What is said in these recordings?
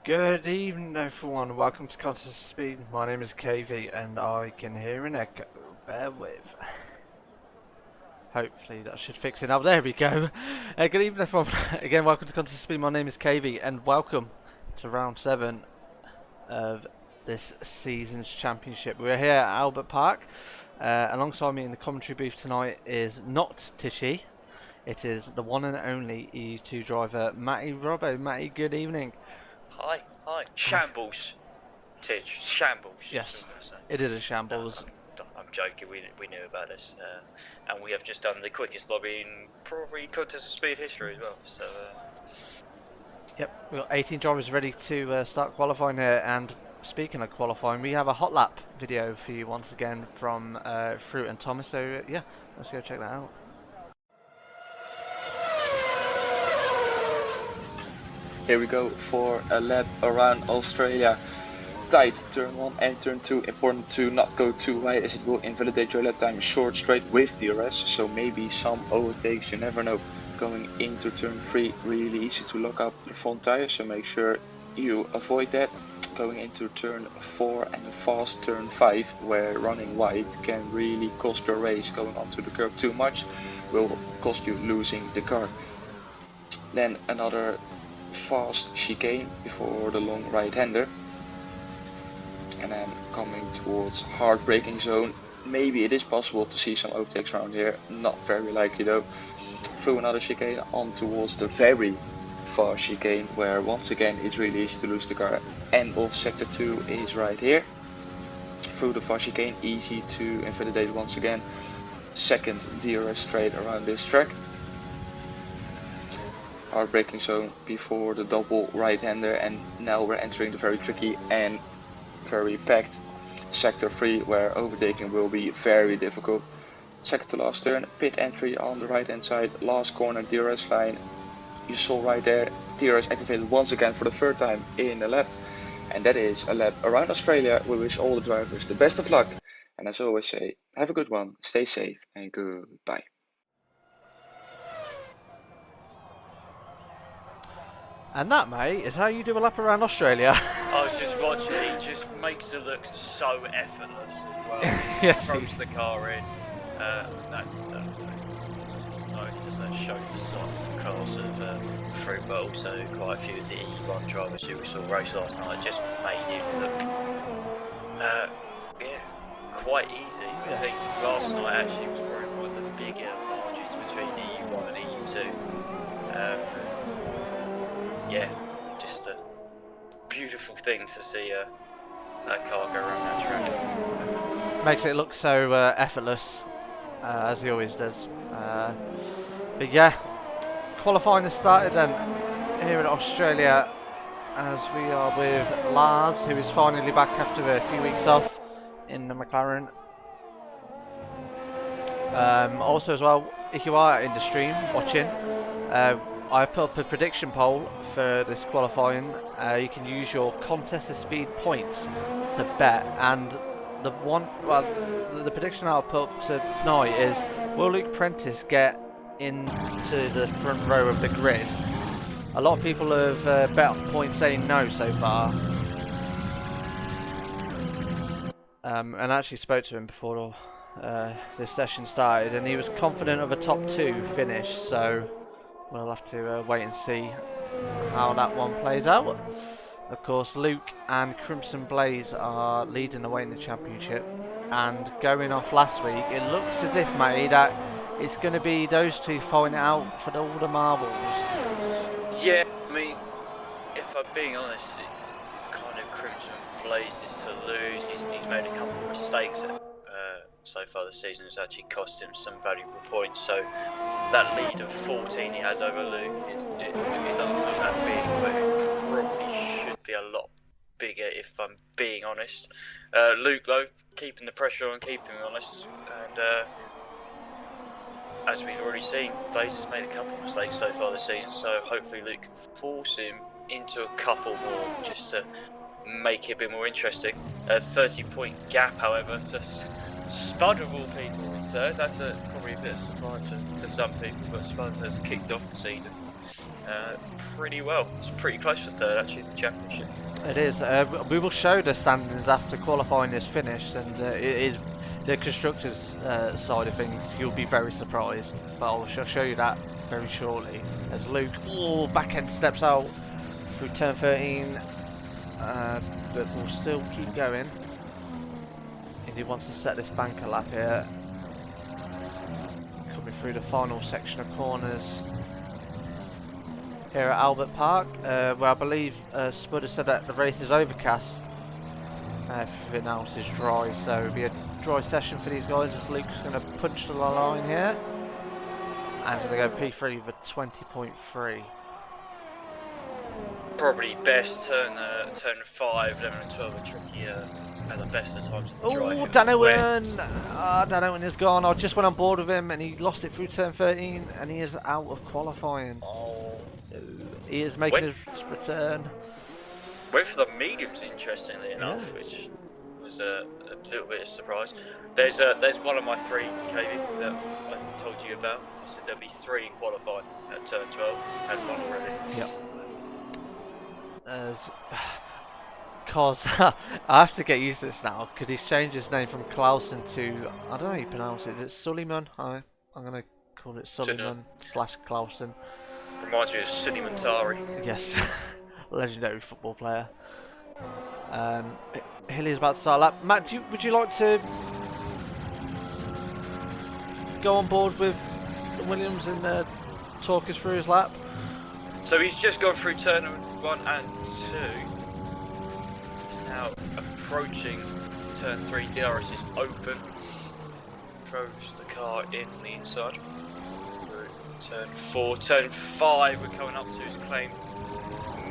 Good evening everyone, welcome to Contest Speed. My name is KV and I can hear an echo. Bear with. Hopefully that should fix it. Oh, there we go. Good evening everyone. Again, welcome to Contest Speed. My name is KV and welcome to round 7 of this season's championship. We're here at Albert Park. Alongside me in the commentary booth tonight is not Tishy. It is the one and only EU2 driver, Matty Robbo. Matty, good evening. Hi. Shambles, Titch. Shambles. Yes, it is a shambles. I'm joking. We knew about this, and we have just done the quickest lobby in probably Contest of Speed history as well. So. Yep, we've got 18 drivers ready to start qualifying here. And speaking of qualifying, we have a hot lap video for you once again from Fruit and Thomas. So yeah, let's go check that out. Here we go for a lap around Australia. Tight turn 1 and turn 2. Important to not go too wide as it will invalidate your lap time. Short straight with DRS, so maybe some overtakes, you never know. Going into turn 3, really easy to lock up the front tire, so make sure you avoid that. Going into turn 4 and a fast turn 5, where running wide can really cost your race. Going onto the curb too much will cost you losing the car. Then another fast chicane before the long right-hander, and then coming towards hard braking zone. Maybe it is possible to see some overtakes around here, not very likely though. Through another chicane on towards the very fast chicane, where once again it's really easy to lose the car. End of sector 2 is right here. Through the fast chicane, easy to invalidate once again. Second DRS straight around this track. Hard braking zone before the double right-hander, and now we're entering the very tricky and very packed sector 3, where overtaking will be very difficult. Second to last turn, pit entry on the right hand side, last corner DRS line. You saw right there, DRS activated once again for the third time in a lap, and that is a lap around Australia. We wish all the drivers the best of luck, and as I always say, have a good one, stay safe, and goodbye. And that, mate, is how you do a lap around Australia. I was just watching. He just makes it look so effortless as well. Yes, Throws the car in. Does show the start class of Fruit, but also quite a few of the EU1 drivers who we saw race last night just made it look quite easy. I think last night actually was probably one of the bigger margins between EU1 and EU2. Just a beautiful thing to see that car go around that track. Makes it look so effortless, as he always does. But yeah, qualifying has started then here in Australia, as we are with Lars, who is finally back after a few weeks off in the McLaren. Also as well, if you are in the stream watching, I put up a prediction poll for this qualifying. You can use your contest of speed points to bet, and the prediction I'll put up tonight is: will Luke Prentice get into the front row of the grid? A lot of people have bet points saying no so far. And I actually spoke to him before this session started, and he was confident of a top 2 finish. So we'll have to wait and see how that one plays out. Of course, Luke and Crimson Blaze are leading the way in the championship, and going off last week, it looks as if, Matty, that it's going to be those two fighting it out for all the marbles. Yeah, I mean, if I'm being honest, it's kind of Crimson Blaze's to lose. He's made a couple of mistakes so far this season has actually cost him some valuable points. So that lead of 14 he has over Luke it doesn't look that big, but it probably should be a lot bigger if I'm being honest. Luke though, keeping the pressure on, keeping me honest, and as we've already seen, Blaze has made a couple of mistakes so far this season, so hopefully Luke can force him into a couple more just to make it a bit more interesting. A 30-point gap, however, to Spud of all people in third. That's probably a bit of surprise to some people, but Spud has kicked off the season pretty well. It's pretty close for third, actually, the championship. It is. We will show the standings after qualifying is finished, and it is the constructors' side of things. You'll be very surprised, but I'll show you that very shortly. As Luke, back end steps out through turn 13, but we'll still keep going. Indy wants to set this banker lap here, coming through the final section of corners here at Albert Park, where I believe Spud has said that the race is overcast. If it now is dry, so it'll be a dry session for these guys as Luke's going to punch the line here. And he's going to go P3 with 20.3. Probably best turn 5, 11 and 12 are trickier at the best of times. Oh, Dan Owen! Dan Owen is gone. I just went on board with him and he lost it through turn 13 and he is out of qualifying. Oh. He is making his return. Went for the mediums, interestingly enough, which was a little bit of a surprise. There's one of my 3 KV that I told you about. I said there'll be 3 in qualifying at turn 12. Had 1 already. Yep. Cause I have to get used to this now because he's changed his name from Clausen to, I don't know how you pronounce it. Is it Suleiman? I'm gonna call it Suleiman / Clausen. Reminds me of Suleiman Tari. Yes, legendary football player. Hilly's about to start lap. Matt, would you like to go on board with Williams and talk us through his lap? So he's just gone through turn 1 and 2. He's now approaching turn 3. DRS is open. Throws the car in on the inside. Turn 4, turn 5 we're coming up to has claimed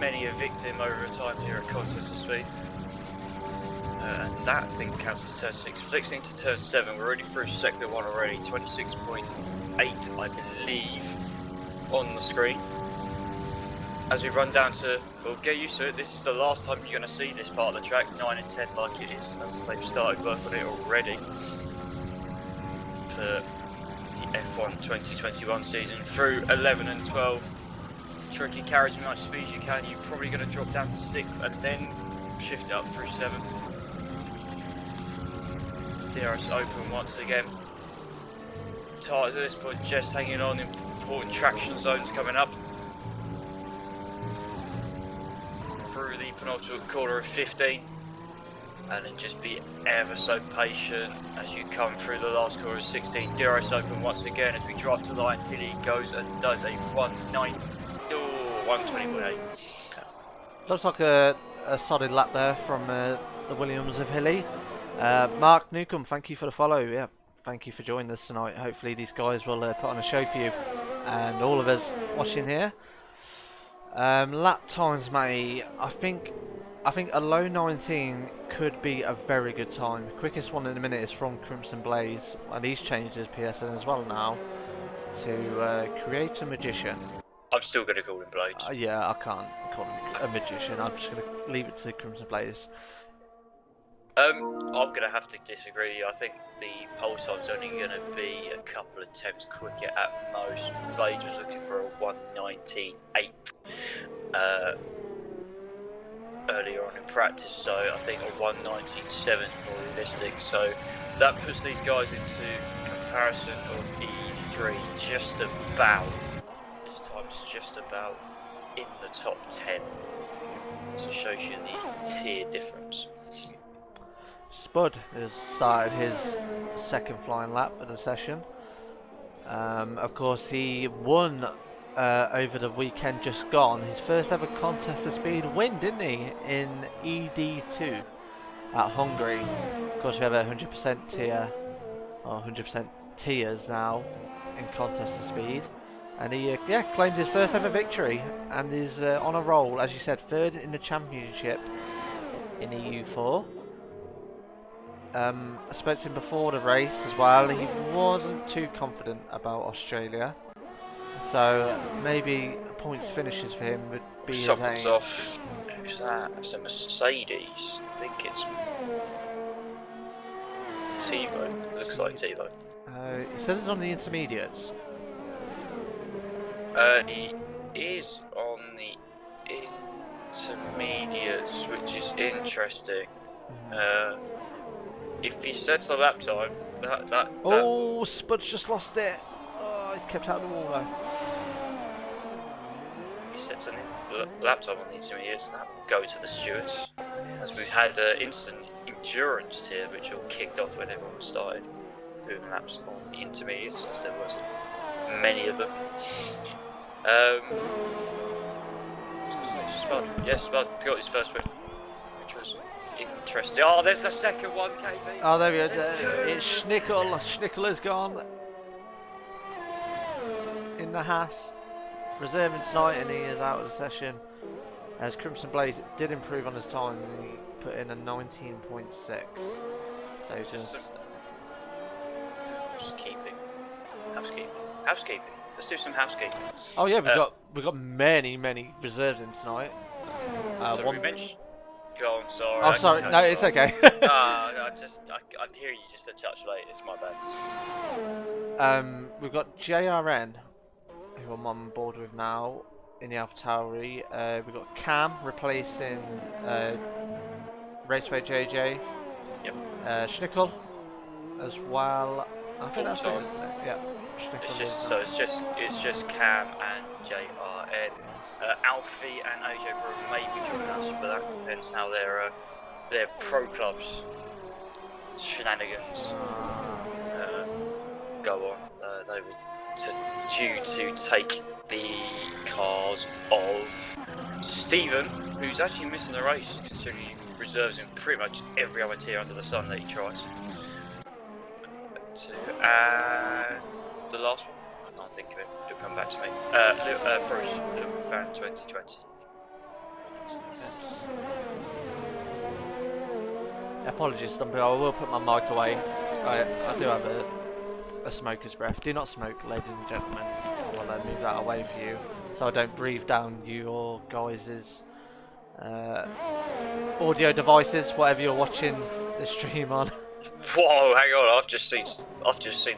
many a victim over a time here at Contest of Speed. And that I think counts as turn 6. Flexing to turn 7, we're already through sector 1 already, 26.8 I believe on the screen. As we run down to, well, get used to it, this is the last time you're going to see this part of the track, 9 and 10 like it is, as they've started work on it already for the F1 2021 season. Through 11 and 12, tricky, carry as much speed as you can, you're probably going to drop down to 6th and then shift up through 7. DRS open once again. Tyres at this point just hanging on, important traction zones coming up. Through the penultimate corner of 15, and then just be ever so patient as you come through the last corner of 16. DRS open once again as we drive to the line. Hilly goes and does a 120.8. Looks like a solid lap there from the Williams of Hilly. Mark Newcomb, thank you for the follow. Yeah, thank you for joining us tonight. Hopefully these guys will put on a show for you and all of us watching here. Lap times, mate. I think a low 19 could be a very good time. The quickest one in a minute is from Crimson Blaze, and he's changed his PSN as well now to create a magician. I'm still going to call him Blades. Yeah, I can't call him a magician. I'm just going to leave it to Crimson Blaze. I'm going to have to disagree. I think the pole time's only going to be a couple of attempts quicker at most. Blades was looking for a 119.8 earlier on in practice, so I think a 119.7 is more realistic. So that puts these guys into comparison of E3 just about. This time's just about in the top 10. So it shows you the tier difference. Spud has started his second flying lap of the session. Of course, he won over the weekend just gone. His first ever contest of speed win, didn't he? In ED2 at Hungary. Of course, we have a 100% tier, or 100% tiers now in contest of speed. And he claimed his first ever victory and is on a roll, as you said, third in the championship in EU4. I spoke to him before the race as well. He wasn't too confident about Australia, so maybe points finishes for him would be Someone's his aim. off. Who's that? It's a Mercedes. I think it's T-Bone. Looks like T-Bone. He says it's on the intermediates. He is the intermediates, which is interesting. If he sets a lap time, that Oh, Spud's just lost it. Oh, he's kept out of the wall though. he sets a lap time on the intermediates, that will go to the stewards. As Yes. we've had instant endurance tier, which all kicked off when everyone started doing laps on the intermediates, as there was many of them. Spud, yes, Spud got his first win, which was interesting. Oh, there's the second one, KV. Oh, there we go. There's two. It's Schnickel. Schnickel has gone in the Haas, reserving tonight, and he is out of the session. As Crimson Blaze did improve on his time, he put in a 19.6. So just Housekeeping. Let's do some housekeeping. oh yeah, we've got many reserves in tonight. So we mentioned. Go on, sorry. Oh, sorry. No, it's okay. I'm hearing you just a touch late. It's my bad. We've got JRN, who I'm on board with now in the AlphaTauri. We've got Cam replacing Raceway JJ. Yep. Schnickel as well. I think that's it. Full-time. Yeah. Schnickel It's just Cam and JRN. Alfie and AJ Brewer may be joining us, but that depends how their pro clubs shenanigans go on. They were due to take the cars of Stephen, who's actually missing the race, considering he reserves in pretty much every other tier under the sun that he tries. And the last one, I can't think of it. It'll come back to me. Bruce, Little Fan 2020. Apologies, Stumpy. I will put my mic away. I do have a smoker's breath. Do not smoke, ladies and gentlemen. I will move that away for you, so I don't breathe down your guys' audio devices, whatever you're watching the stream on. Whoa, hang on! I've just seen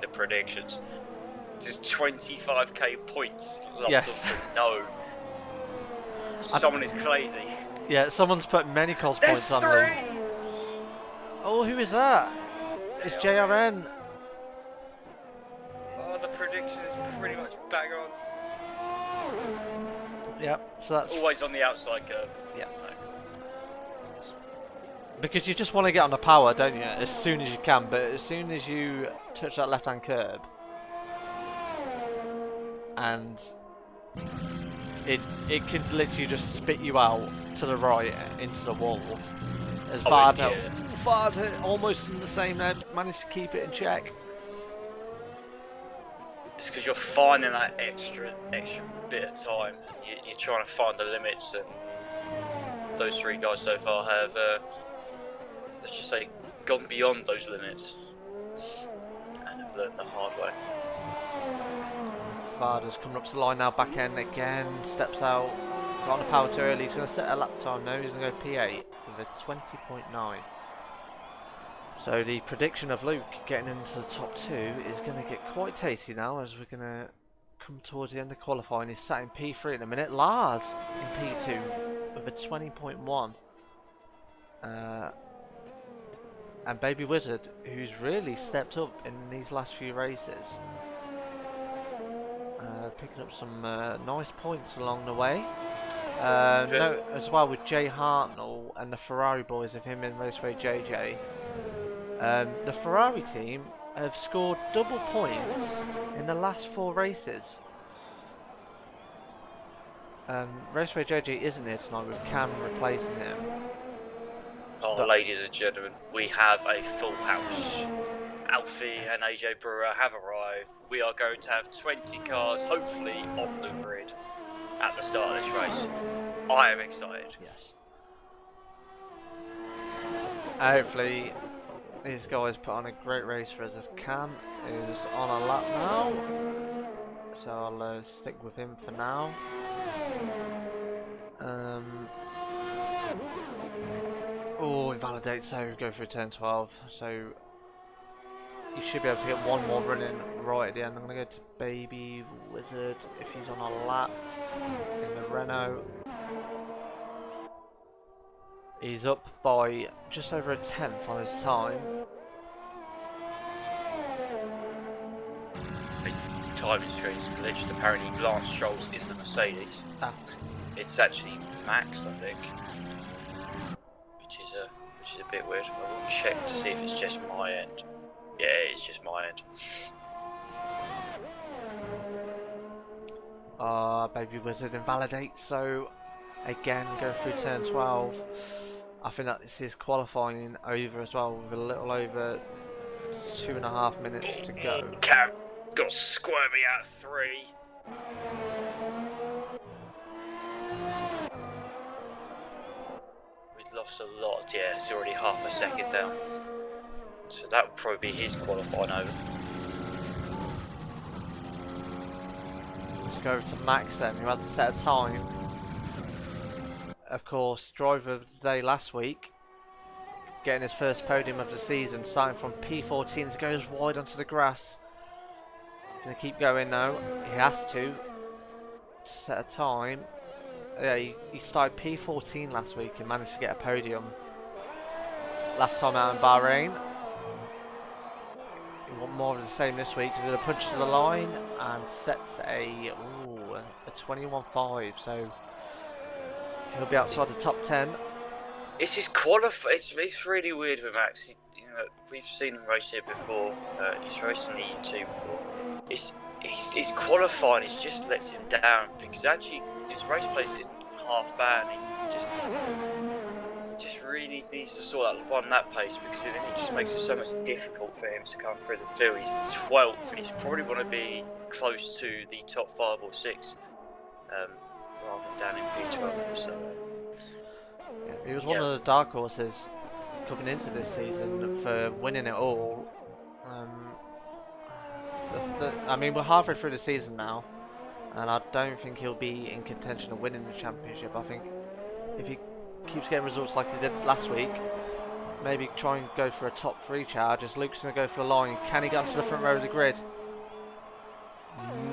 the predictions. There's 25k points. Yes. No. Someone is crazy. Yeah, someone's put many cos points on them. Oh, who is that? It's JRN. Oh, the prediction is pretty much bang on. Yep, so that's Always on the outside curve. yeah. Because you just want to get on the power, don't you? As soon as you can, but as soon as you touch that left-hand curb, and it can literally just spit you out to the right into the wall. As Varda almost in the same end, managed to keep it in check. It's because you're finding that extra bit of time. You're trying to find the limits, and those three guys so far have, let's just say, gone beyond those limits and have learned the hard way. Varda's coming up to the line now, back end again, steps out, got on the power too early. He's going to set a lap time now. He's going to go P8 with a 20.9. So the prediction of Luke getting into the top two is going to get quite tasty now, as we're going to come towards the end of qualifying. He's sat in P3 in a minute. Lars in P2 with a 20.1. And Baby Wizard, who's really stepped up in these last few races. Picking up some nice points along the way. No, as well with Jay Hartnell and the Ferrari boys of him in Raceway JJ. The Ferrari team have scored double points in the last 4 races. Raceway JJ isn't here tonight with Cam replacing him. Oh, ladies and gentlemen, we have a full house. Alfie and AJ Brewer have arrived. We are going to have 20 cars, hopefully, on the grid at the start of this race. I am excited. Yes. Hopefully, these guys put on a great race for us. As Cam is on a lap now, so I'll stick with him for now. Oh, invalidate, so go for a turn 12. So you should be able to get one more run in right at the end. I'm going to go to Baby Wizard if he's on a lap in the Renault. He's up by just over a tenth on his time. The timing screen is glitched. Apparently, Lance Stroll's in the Mercedes. Ah. It's actually Max, I think, which is a bit weird. I will check to see if it's just my end. Yeah, it's just my end. Baby Wizard invalidate, so again go through turn 12. I think that this is qualifying over as well with a little over 2.5 minutes to go. Cam got squirmy out 3. We'd lost a lot, yeah, it's already half a second down. So that would probably be his qualifying over. Let's go over to Max then, who hasn't set a time. Of course, driver of the day last week, getting his first podium of the season, starting from P14, goes wide onto the grass. Gonna keep going now. He has to set a time. Yeah, he started P14 last week and managed to get a podium. Last time out in Bahrain. He want more of the same this week. He did a punch to the line and sets a 21.5. So he'll be outside the top 10. It's his it's really weird with Max. You know, we've seen him race here before. He's raced in the EU4 before. His qualifying just lets him down because actually his race place isn't half bad. He just really needs to sort out that pace because then it just makes it so much difficult for him to come through the field. He's 12th and he's probably want to be close to the top 5 or 6 rather than down in P12. So. Yeah, he was one of the dark horses coming into this season for winning it all. I mean, we're halfway through the season now, and I don't think he'll be in contention of winning the championship. I think if he keeps getting results like he did last week, maybe try and go for a top 3 charge as Luke's going to go for the line. Can he get onto the front row of the grid?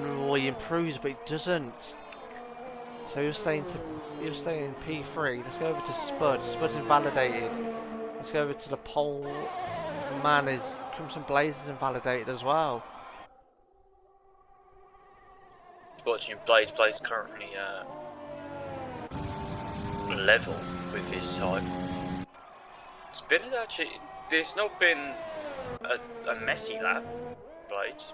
No, he improves, but he doesn't. So he'll stay in P3. Let's go over to Spud. Spud's invalidated. Let's go over to the pole. Man, is Crimson Blaze is invalidated as well. Watching Blaze currently level with his time. It's been actually, there's not been a messy lap, Blades.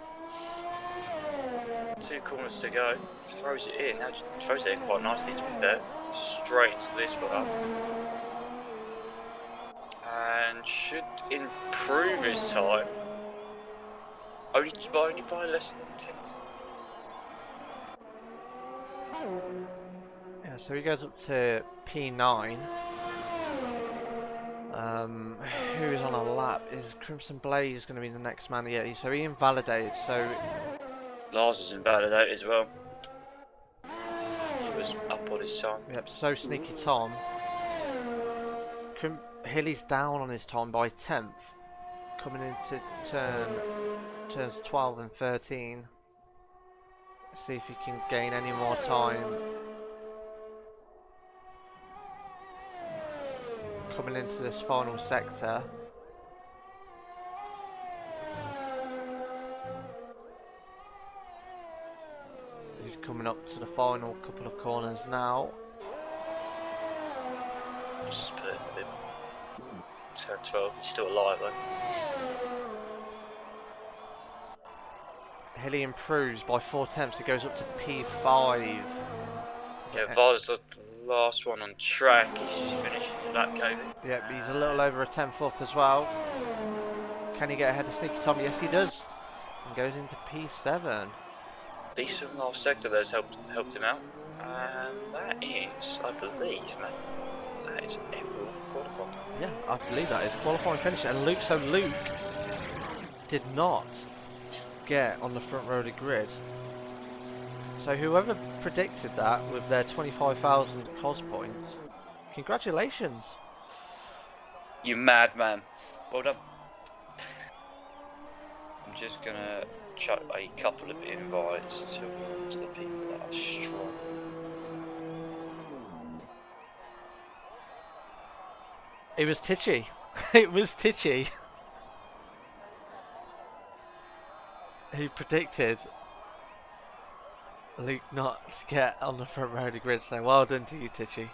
2 corners to go, throws it in, actually throws it in quite nicely to be fair, straight into this one up. And should improve his time, only by less than 10. Yeah, so he goes up to P9. Who is on a lap? Is Crimson Blaze going to be the next man? Yeah, so he invalidated. So Lars is invalidated as well. He was up on his time. Yep. So Sneaky Tom. Hilly's down on his time by 10th, coming into turns 12 and 13. See if he can gain any more time. Coming into this final sector. He's coming up to the final couple of corners now. Just put it a bit. Turn 12, he's still alive though. Hilly improves by 4 tenths. It goes up to P5. Yeah, Varda's the last one on track. He's just finishing his lap, Kobe. Yep, he's a little over a tenth up as well. Can he get ahead of Sneaky Tom? Yes, he does. And goes into P7. Decent last sector there's helped him out. And that is, I believe, mate, that is Emerald qualifying. Yeah, I believe that is qualifying finish. And Luke did not get on the front row of the grid. So whoever predicted that with their 25,000 cos points, congratulations. You madman. Well done. I'm just gonna chuck a couple of invites towards the people that are strong. It was Titchy. It was Titchy. Who predicted Luke not to get on the front row of the grid, so well done to you, Titchy.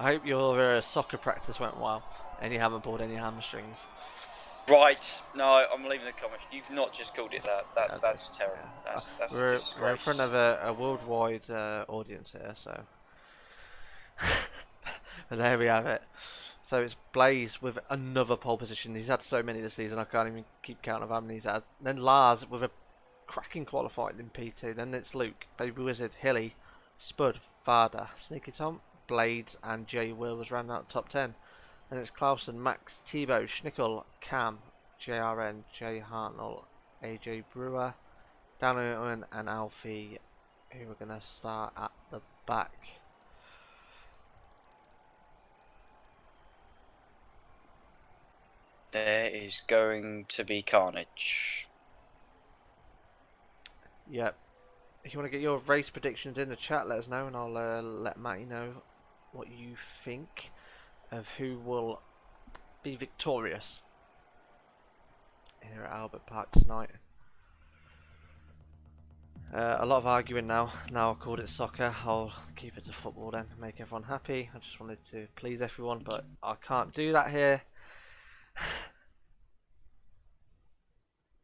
I hope your soccer practice went well and you haven't pulled any hamstrings. Right, no, I'm leaving the comment. You've not just called it that. That's terrible. Yeah. That's a We're disgrace. in front of a worldwide audience here, so. But there we have it. So it's Blaze with another pole position. He's had so many this season, I can't even keep count of how many he's had. Then Lars with a cracking qualifying in P2. Then it's Luke, Baby Wizard, Hilly, Spud, Varda, Sneaky Tom, Blades, and Jay Wills rounding out the top 10. And it's Clausen, Max, Tebow, Schnickel, Cam, JRN, Jay Hartnell, AJ Brewer, Dan Owen, and Alfie, who are going to start at the back. There is going to be carnage. Yep. If you want to get your race predictions in the chat, let us know, and I'll let Matty know what you think of who will be victorious here at Albert Park tonight. A lot of arguing now. Now I've called it soccer. I'll keep it to football then, make everyone happy. I just wanted to please everyone, but I can't do that here.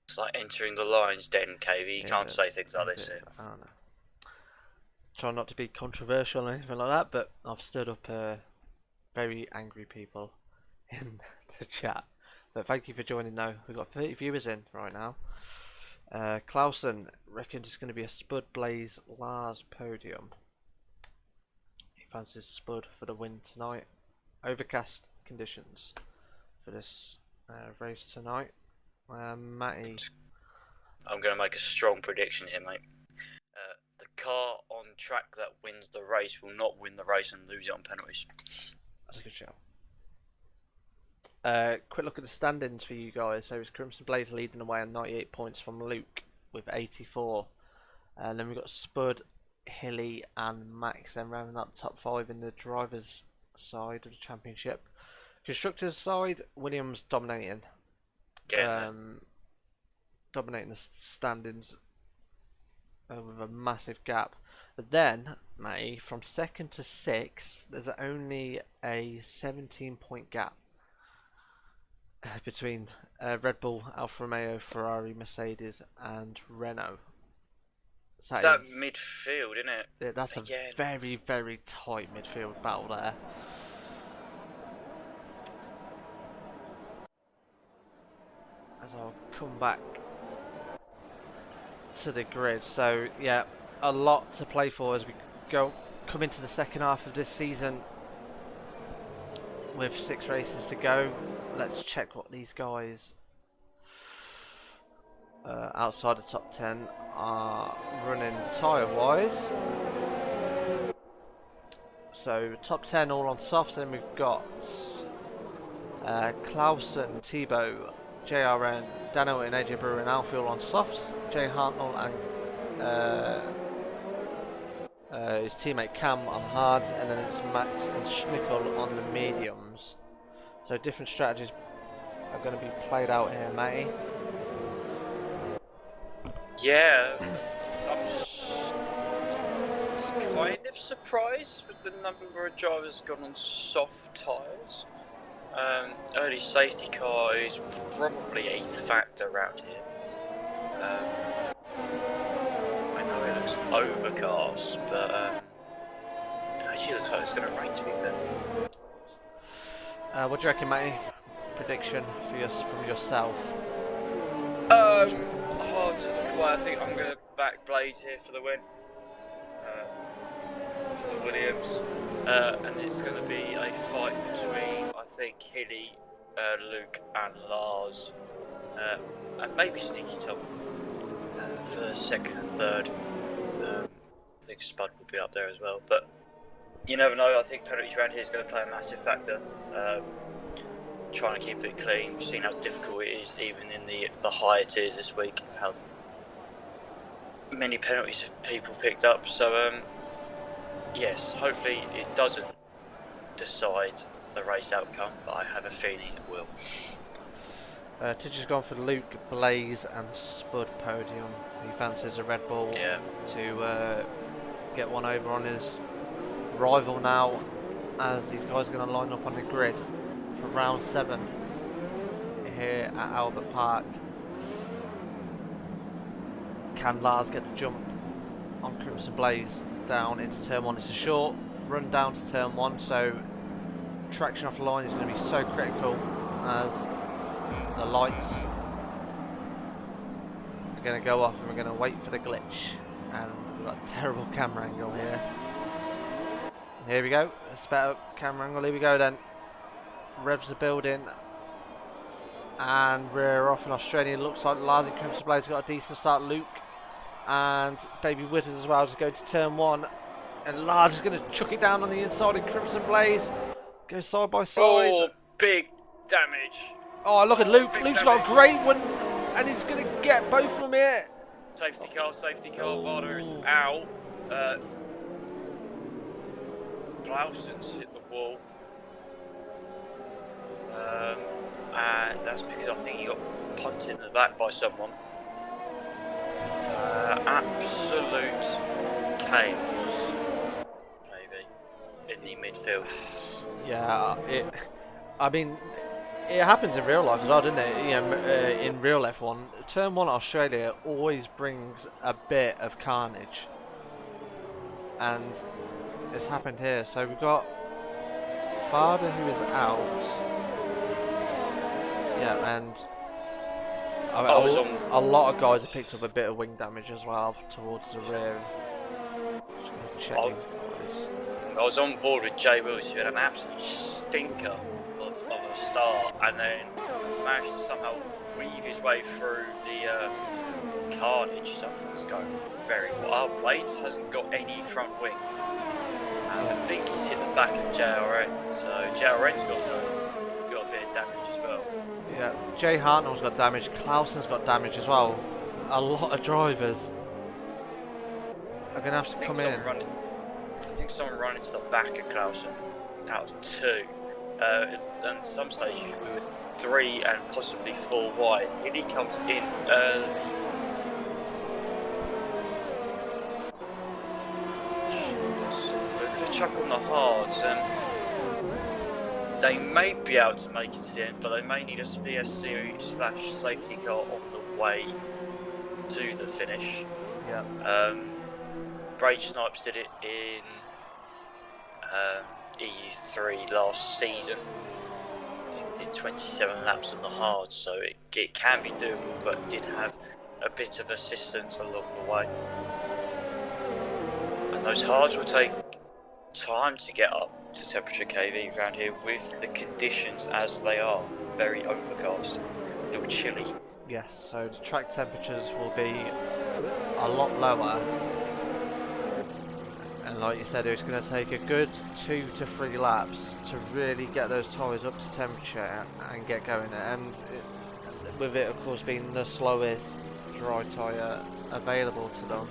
It's like entering the lion's den, KV. You can't say things like this here. I don't know. Try not to be controversial or anything like that, but I've stood up very angry people in the chat. But thank you for joining now. We've got 30 viewers in right now. Clausen reckons it's going to be a Spud, Blaze, Lars podium. He fancies Spud for the win tonight. Overcast conditions for this race tonight. Matty. I'm going to make a strong prediction here, mate. The car on track that wins the race will not win the race and lose it on penalties. That's a good shout. Quick look at the standings for you guys. So it's Crimson Blaze leading away on 98 points from Luke with 84. And then we've got Spud, Hilly and Max then rounding up the top 5 in the drivers' side of the championship. Constructors' side, Williams dominating. Dominating the standings with a massive gap. But then, Matty, from 2nd to 6th, there's only a 17-point gap between Red Bull, Alfa Romeo, Ferrari, Mercedes, and Renault. So it's that midfield, isn't it? Yeah, that's a very, very tight midfield battle there. As I'll come back to the grid. So yeah, a lot to play for as we come into the second half of this season with 6 races to go. Let's check what these guys outside the top 10 are running tyre wise. So top 10 all on softs. Then we've got Clausen, Tebow, JRN, Dano and AJ Brewer and Alfie all on softs. Jay Hartnell and his teammate Cam on hards, and then it's Max and Schnickel on the mediums. So different strategies are going to be played out here, Matty. Yeah, I'm kind of surprised with the number of drivers gone on soft tyres. Early safety car is probably a factor around here. I know it looks overcast, but it actually looks like it's going to rain, to be fair. What do you reckon, Matty? Prediction for from yourself? Hard to look away. I think I'm going to back Blades here for the win. For the Williams. And it's going to be a fight between, I think, Hilly, Luke and Lars. And maybe Sneaky Tom for second and third. I think Spud will be up there as well. But you never know. I think penalties around here is going to play a massive factor. trying to keep it clean. We've seen how difficult it is, even in the higher tiers this week, how many penalties people picked up. So yes, hopefully it doesn't decide the race outcome, but I have a feeling it will. Tidger's gone for Luke, Blaze and Spud podium. He fancies a Red Bull to get one over on his rival now, as these guys are going to line up on the grid for round 7 here at Albert Park. Can Lars get the jump on Crimson Blaze down into turn 1? It's a short run down to turn 1, so traction off the line is going to be so critical, as the lights are going to go off and we're going to wait for the glitch. And we've got a terrible camera angle here. Here we go, it's a better camera angle. Here we go then. Revs are building, and we're off in Australia. Looks like Lars and Crimson Blaze got a decent start. Luke and Baby Wizard as well to go to turn 1, and Lars is going to chuck it down on the inside of Crimson Blaze. Go side by side. Oh, big damage. Oh, look at Luke. Big Luke's damage. got a great one, and he's going to get both of them here. Safety car. Varda is out. Clausen's hit the wall. And that's because I think he got punted in the back by someone. Absolute chaos, maybe, in the midfield. Yeah, I mean, it happens in real life as well, doesn't it? You know, in real F1, turn 1 Australia always brings a bit of carnage, and it's happened here. So we've got Varda, who is out. Yeah, and a lot of guys have picked up a bit of wing damage as well towards the rear. Just gonna check these guys. I was on board with Jay Wills, who had an absolute stinker of a start, and then managed to somehow weave his way through the carnage. Something's going very well. Our Blades hasn't got any front wing, and I think he's hit the back of JRN, so JRN's got a bit of damage as well. Yeah, Jay Hartnell's got damage, Clausen's got damage as well. A lot of drivers are going to have to come in. I think someone ran into the back of Clausen out of 2. And some stages we were 3 and possibly 4 wide. Here he comes in early. We're going to chuck on the hards, and they may be able to make it to the end, but they may need a SPSC/safety car on the way to the finish. Yeah. Braid Snipes did it in EU3 last season. I think did 27 laps on the hard, so it can be doable, but did have a bit of assistance along the way. And those hards will take time to get up to temperature KV around here with the conditions as they are. Very overcast, a little chilly. Yes, so the track temperatures will be a lot lower. And like you said, it's going to take a good 2 to 3 laps to really get those tyres up to temperature and get going. And with it, of course, being the slowest dry tyre available to them.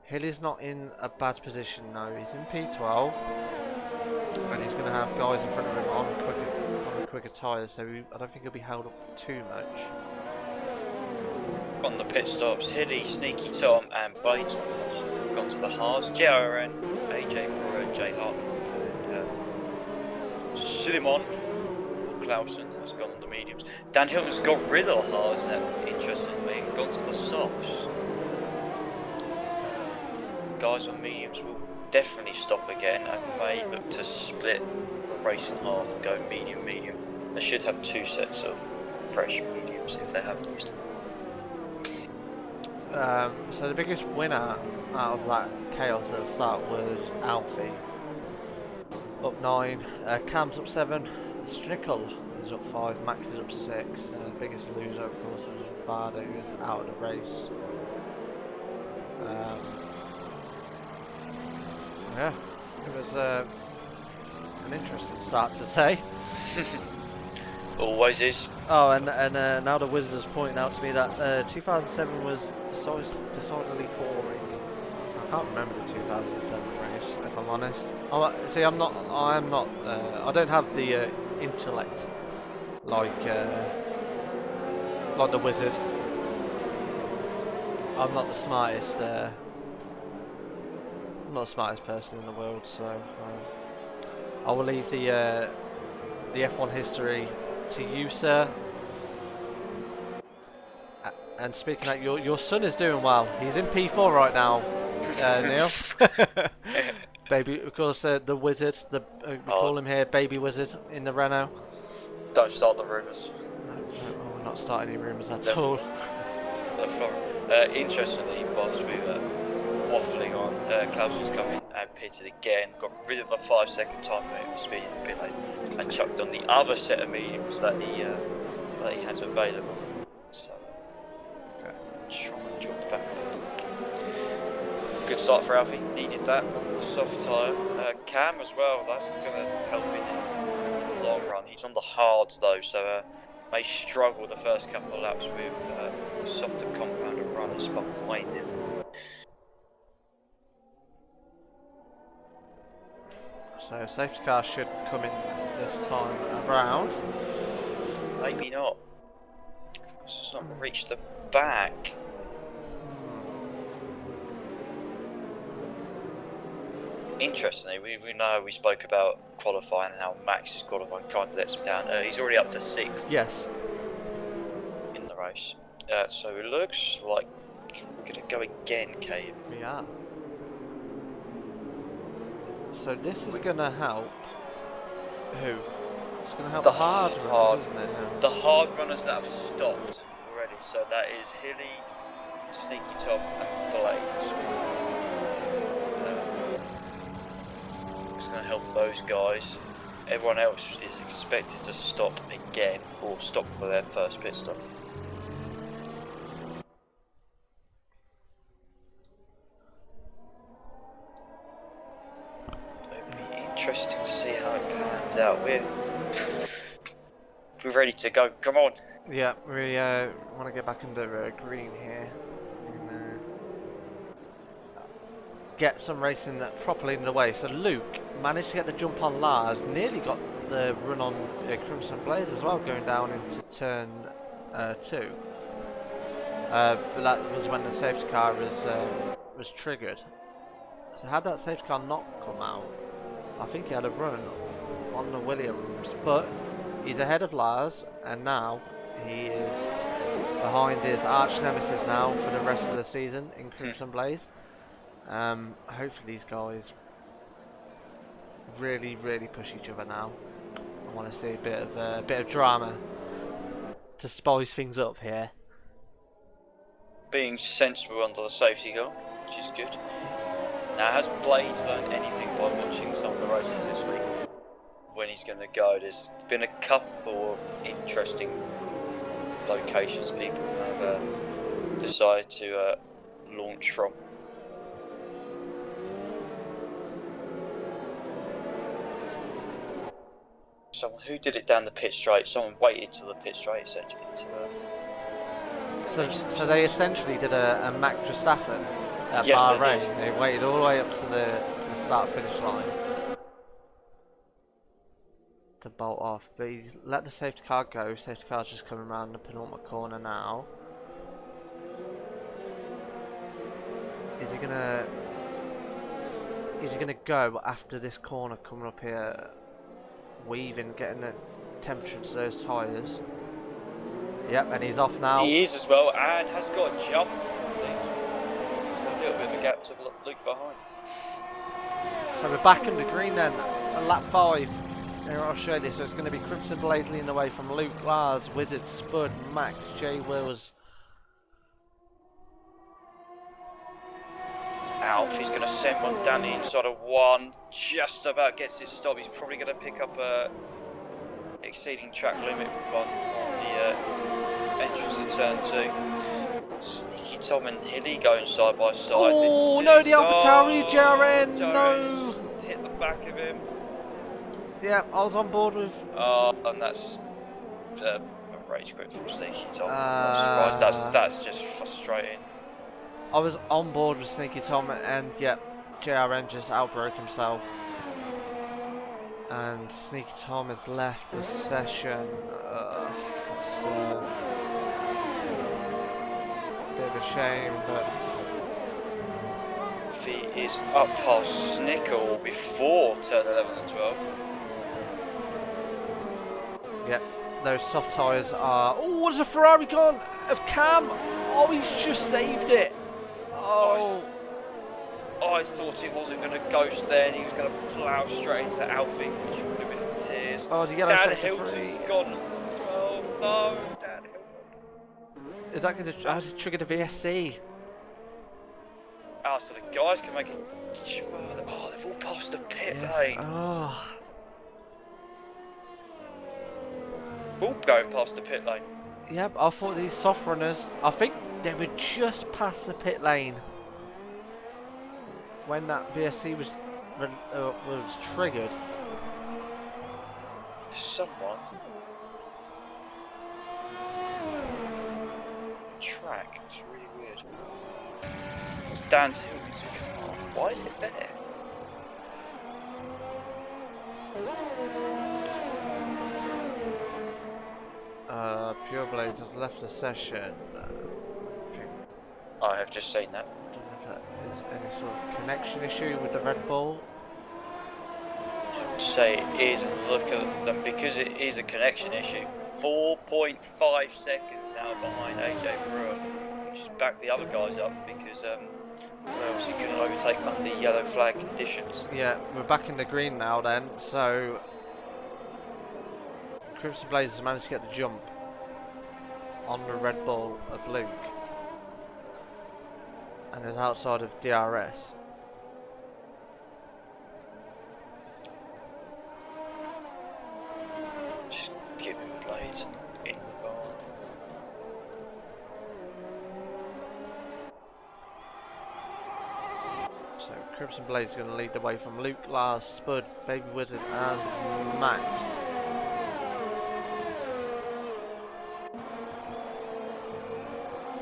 Hilly's not in a bad position now. He's in P12, and he's going to have guys in front of him on quicker tyres, so I don't think he'll be held up too much. On the pit stops, Hilly, Sneaky Tom and Bates have gone to the hards. JRN, AJ Brewer, Jay Hart and Suleiman Clausen has gone on the mediums. Dan Hilton's got rid of the hards, interestingly, and gone to the softs. Guys on mediums will definitely stop again and may look to split the race in half, go medium. They should have 2 sets of fresh mediums if they haven't used them. So the biggest winner out of that chaos at the start was Alfie, up 9, Cam's up 7, Strickle is up 5, Max is up 6, the biggest loser of course was Varda, who was out of the race. Yeah, it was an interesting start to say. Always is. Oh, and now the Wizard is pointing out to me that 2007 was decidedly boring. I can't remember the 2007 race, if I'm honest. See, I am not. I don't have the intellect like the Wizard. I'm not the smartest. I'm not the smartest person in the world, so I will leave the F1 history to you, sir. And speaking of, your son is doing well. He's in P4 right now, Neil. Baby, of course, the Wizard. We call him here, Baby Wizard in the Renault. Don't start the rumours. No, we're not starting any rumours at all. Interestingly, whilst we were waffling on, Clausen's come in and pitted again, got rid of the 5-second time limit for speeding a bit late, and chucked on the other set of mediums that he has available. So, try and join the back of the book. Good start for Alfie, needed that on the soft tyre. Cam as well, that's going to help in the long run. He's on the hards though, so may struggle the first couple of laps with softer compounder runners behind him. So safety car should come in this time around. Maybe not. It's not reached the back. Interestingly, we know we spoke about qualifying and how Max's qualifying kind of lets him down. He's already up to 6th. Yes. In the race. So it looks like we're going to go again, Kate. We are. So this is going to help. Who? It's going to help the hard runners, isn't it? Yeah. The hard runners that have stopped already. So that is Hilly, Sneaky Tom, and Blades. It's going to help those guys. Everyone else is expected to stop again or stop for their first pit stop. It'll be interesting to see how it pans out. We're ready to go. Come on. Yeah, we want to get back under green here. And, get some racing properly in the way. So Luke managed to get the jump on Lars, nearly got the run on Crimson Blaze as well, going down into turn 2. But that was when the safety car was triggered. So had that safety car not come out, I think he had a run on the Williams. But he's ahead of Lars, and now he is behind his arch nemesis now for the rest of the season in Crimson Blaze. Hopefully these guys really push each other now. I want to see a bit of drama to spice things up here. Being sensible under the safety car, which is good. Now, has Blades learned anything by watching some of the races this week? When he's going to go, there's been a couple of interesting locations people have decided to launch from. Someone who did it down the pit straight, someone waited till the pit straight essentially to so they essentially did a Max Verstappen at yes, Bahrain. They waited all the way up to the start finish line to bolt off, but he's let the safety car go. Safety car's just coming around the penultimate corner now. Is he gonna go after this corner coming up here? Weaving, getting the temperature to those tyres. Yep, and he's off now. He is as well, and has got a jump. Just a little bit of a gap to Luke behind. So we're back in the green then, at lap 5 here at Australia. So it's going to be Crimson Blaze leading away from Luke, Lars, Wizard, Spud, Max, Jay Wills. Alf, he's going to send one down the inside of 1, just about gets it stopped. He's probably going to pick up a exceeding track limit one on the entrance of turn 2. Sneaky Tom and Hilly going side by side. Oh no, the AlphaTauri JRN, no! Hit the back of him. Yeah, I was on board with. And that's a rage quit from Sneaky Tom. I'm not surprised. That's just frustrating. I was on board with Sneaky Tom, and yep, JRN just outbroke himself. And Sneaky Tom has left the session. It's a bit of a shame, but if he is up past Snickle before turn 11 and 12. yep, those soft tyres are. Oh, there's a Ferrari gone of Cam. Oh, he's just saved it. Oh. I thought it wasn't going to ghost there, and he was going to plough straight into Alfie, which would have been tears. Oh, the yellow Dan sector Hilton's free. gone 12. No, Dan Hilton. Is that going to? Has it triggered a VSC? Ah, so the guys can make it. Oh, they've all passed the pit lane. Oh. All going past the pit lane. Yep, I thought these soft runners. I think they were just past the pit lane when that VSC was triggered. Someone. Track. It's really weird. It's Dan's Hilton's car. Why is it there? Pure Blade has left the session. I have just seen that. Is any sort of connection issue with the Red Bull? I would say it is, and look at them because it is a connection issue. 4.5 seconds now behind AJ Brewer, which has backed the other guys up because they obviously couldn't overtake under yellow flag conditions. Yeah, we're back in the green now then, so Crimson Blazers managed to get the jump on the Red Bull of Luke and is outside of DRS. Just give him blades in the bar. So Crimson Blaze is going to lead the way from Luke, Lars, Spud, Baby Wizard and Max.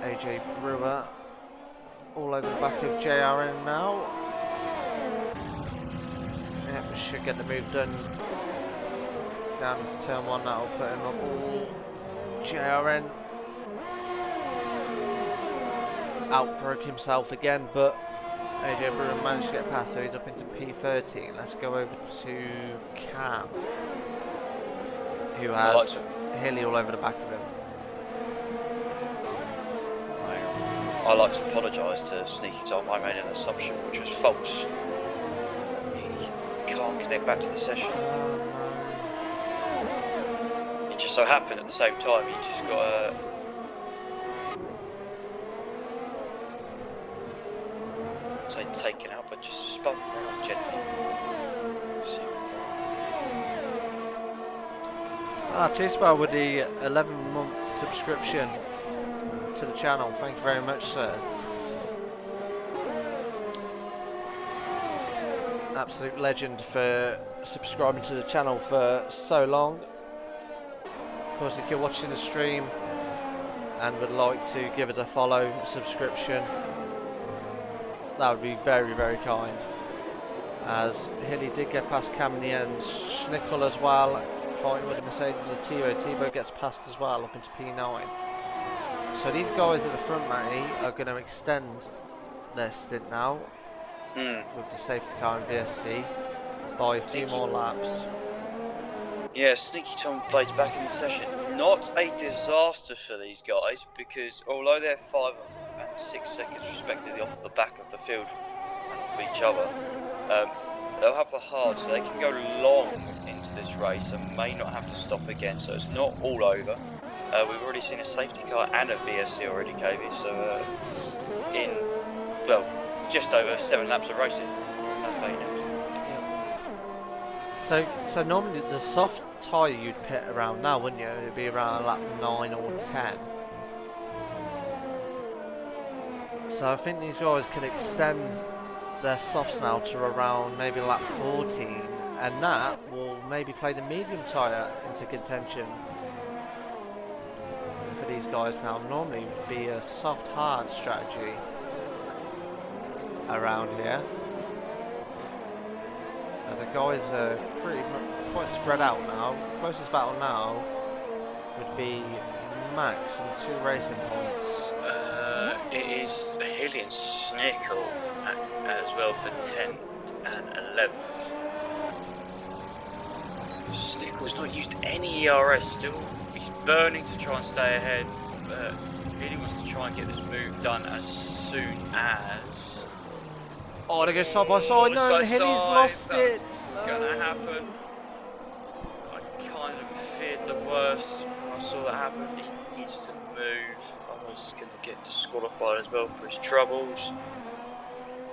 AJ Brewer all over the back of JRN now. Yeah, we should get the move done down into turn 1. That'll put him up all. JRN outbroke himself again, but AJ Brewer managed to get past, so he's up into P13. Let's go over to Cam, who has Hilly all over the back of him. I like to apologise to Sneaky Tom. I made an assumption which was false. He can't connect back to the session. It just so happened at the same time he just got say taken out, but just spun around gently. Chase Bar with the 11-month subscription to the channel. Thank you very much, sir. Absolute legend for subscribing to the channel for so long. Of course, if you're watching the stream and would like to give it a follow, subscription, that would be very, very kind. As Hilly did get past Cam in the end. Schnickel as well, fighting with the Mercedes of Tebow. Tebow gets past as well, up into P9. So these guys at the front, Matty, are going to extend their stint now with the safety car and VSC by a few more laps. Yeah, Sneaky Tom Blades back in the session. Not a disaster for these guys because although they're 5 and 6 seconds respectively off the back of the field and off each other, they'll have the hard, so they can go long into this race and may not have to stop again. So it's not all over. We've already seen a safety car and a VSC already, KB. So in just over 7 laps of racing. So normally the soft tyre you'd pit around now, wouldn't you? It'd be around lap 9 or 10. So I think these guys can extend their softs now to around maybe lap 14, and that will maybe play the medium tyre into contention these guys now. Normally would be a soft hard strategy around here. The guys are quite spread out now. Closest battle now would be Max and 2 racing points. It is Hilly and Snickle as well for 10th and 11th. Snickle's not used any ERS still. He's burning to try and stay ahead. Hilly wants to try and get this move done as soon as. Oh, they go side by side. No, and Hilly's lost it. That's gonna happen. I kind of feared the worst when I saw that happen. He needs to move. Otherwise, he's gonna get disqualified as well for his troubles.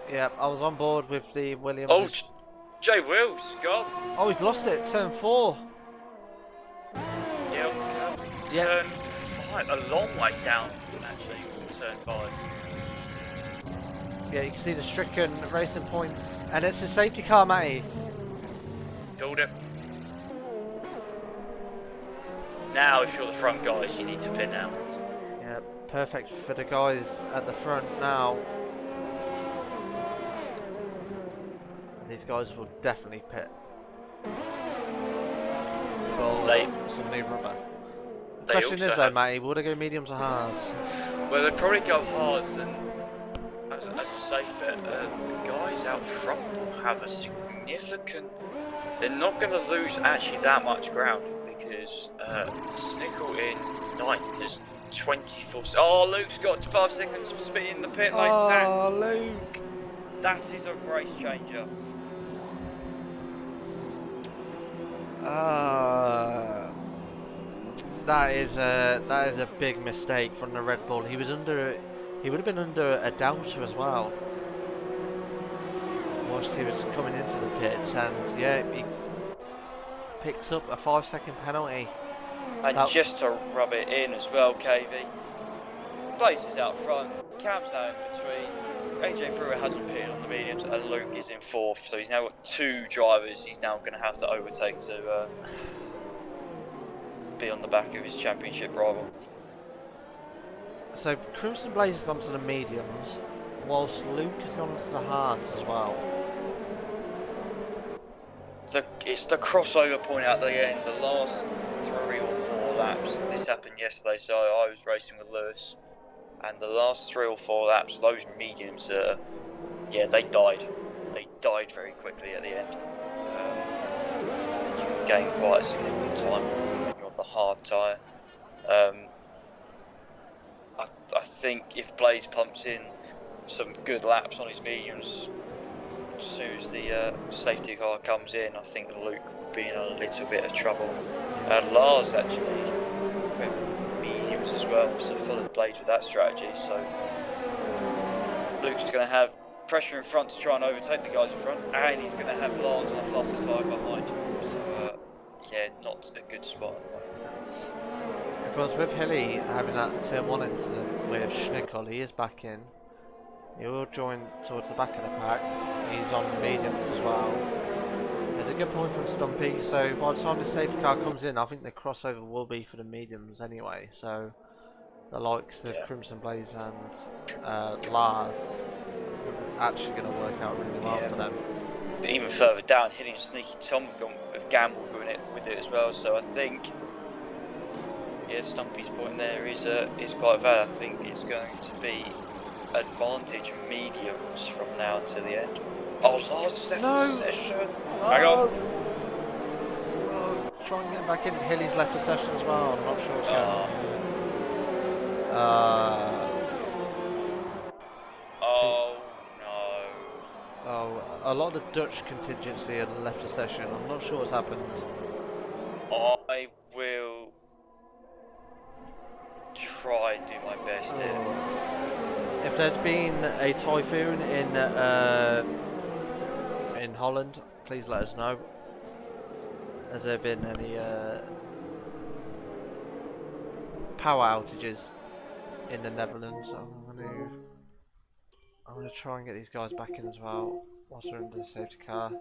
Yeah, I was on board with the Williams. Oh, Jay Wills, God. Oh, he's lost it. Turn 4. Yeah, turn 5. A long way down, actually, from turn 5. Yeah, you can see the stricken racing point, and it's a safety car, Matty. Called it. Now, if you're the front guys, you need to pin out. Yeah, perfect for the guys at the front now. These guys will definitely pit for some new rubber. Question is though, Matty, will they go mediums or hards? Well, they probably go hards, and as a safe bet, the guys out front will have a significant. They're not going to lose actually that much ground because Snickle in 9th is 24. Oh, Luke's got 5 seconds for speed in the pit like that. Oh, Luke! That is a race changer. That is a big mistake from the Red Bull. He would have been under a doubter as well whilst he was coming into the pits, and yeah, he picks up a 5-second penalty. And just to rub it in as well, KV. Blaze is out front, Cam's now in between. AJ Brewer hasn't pitted on the mediums, and Luke is in 4th, so he's now got 2 drivers he's now going to have to overtake to be on the back of his championship rival. So Crimson Blaze has gone to the mediums, whilst Luke has gone to the hards as well. It's the crossover point at the end, the last 3 or 4 laps. This happened yesterday, so I was racing with Lewis. And the last 3 or 4 laps, those mediums, yeah, they died. They died very quickly at the end. You can gain quite a significant time when you're on the hard tyre. I think if Blades pumps in some good laps on his mediums, as soon as the safety car comes in, I think Luke will be in a little bit of trouble. Lars actually went mediums as well, so followed Blades with that strategy. So Luke's going to have pressure in front to try and overtake the guys in front, and he's going to have Lars on the fastest tyre behind. So yeah, not a good spot. Because with Hilly having that turn 1 incident with Schnickel, he is back in. He will join towards the back of the pack. He's on mediums as well. There's a good point from Stumpy. So by the time the safety car comes in, I think the crossover will be for the mediums anyway. So the likes of Crimson Blaze and Lars are actually going to work out really well for them. But even further down, hitting Sneaky Tom with Gamble doing it with it as well. So I think, yeah, Stumpy's point there is quite valid. I think it's going to be advantage mediums from now until the end. Oh, Lars has left the session. Hang on. Oh, try and get back in. Hilly's left the session as well. I'm not sure what's going on. Oh no. Oh, a lot of the Dutch contingency have left the session. I'm not sure what's happened. I will try and do my best here. If there's been a typhoon in Holland, please let us know. Has there been any power outages in the Netherlands? I'm gonna try and get these guys back in as well whilst we're in the safety car.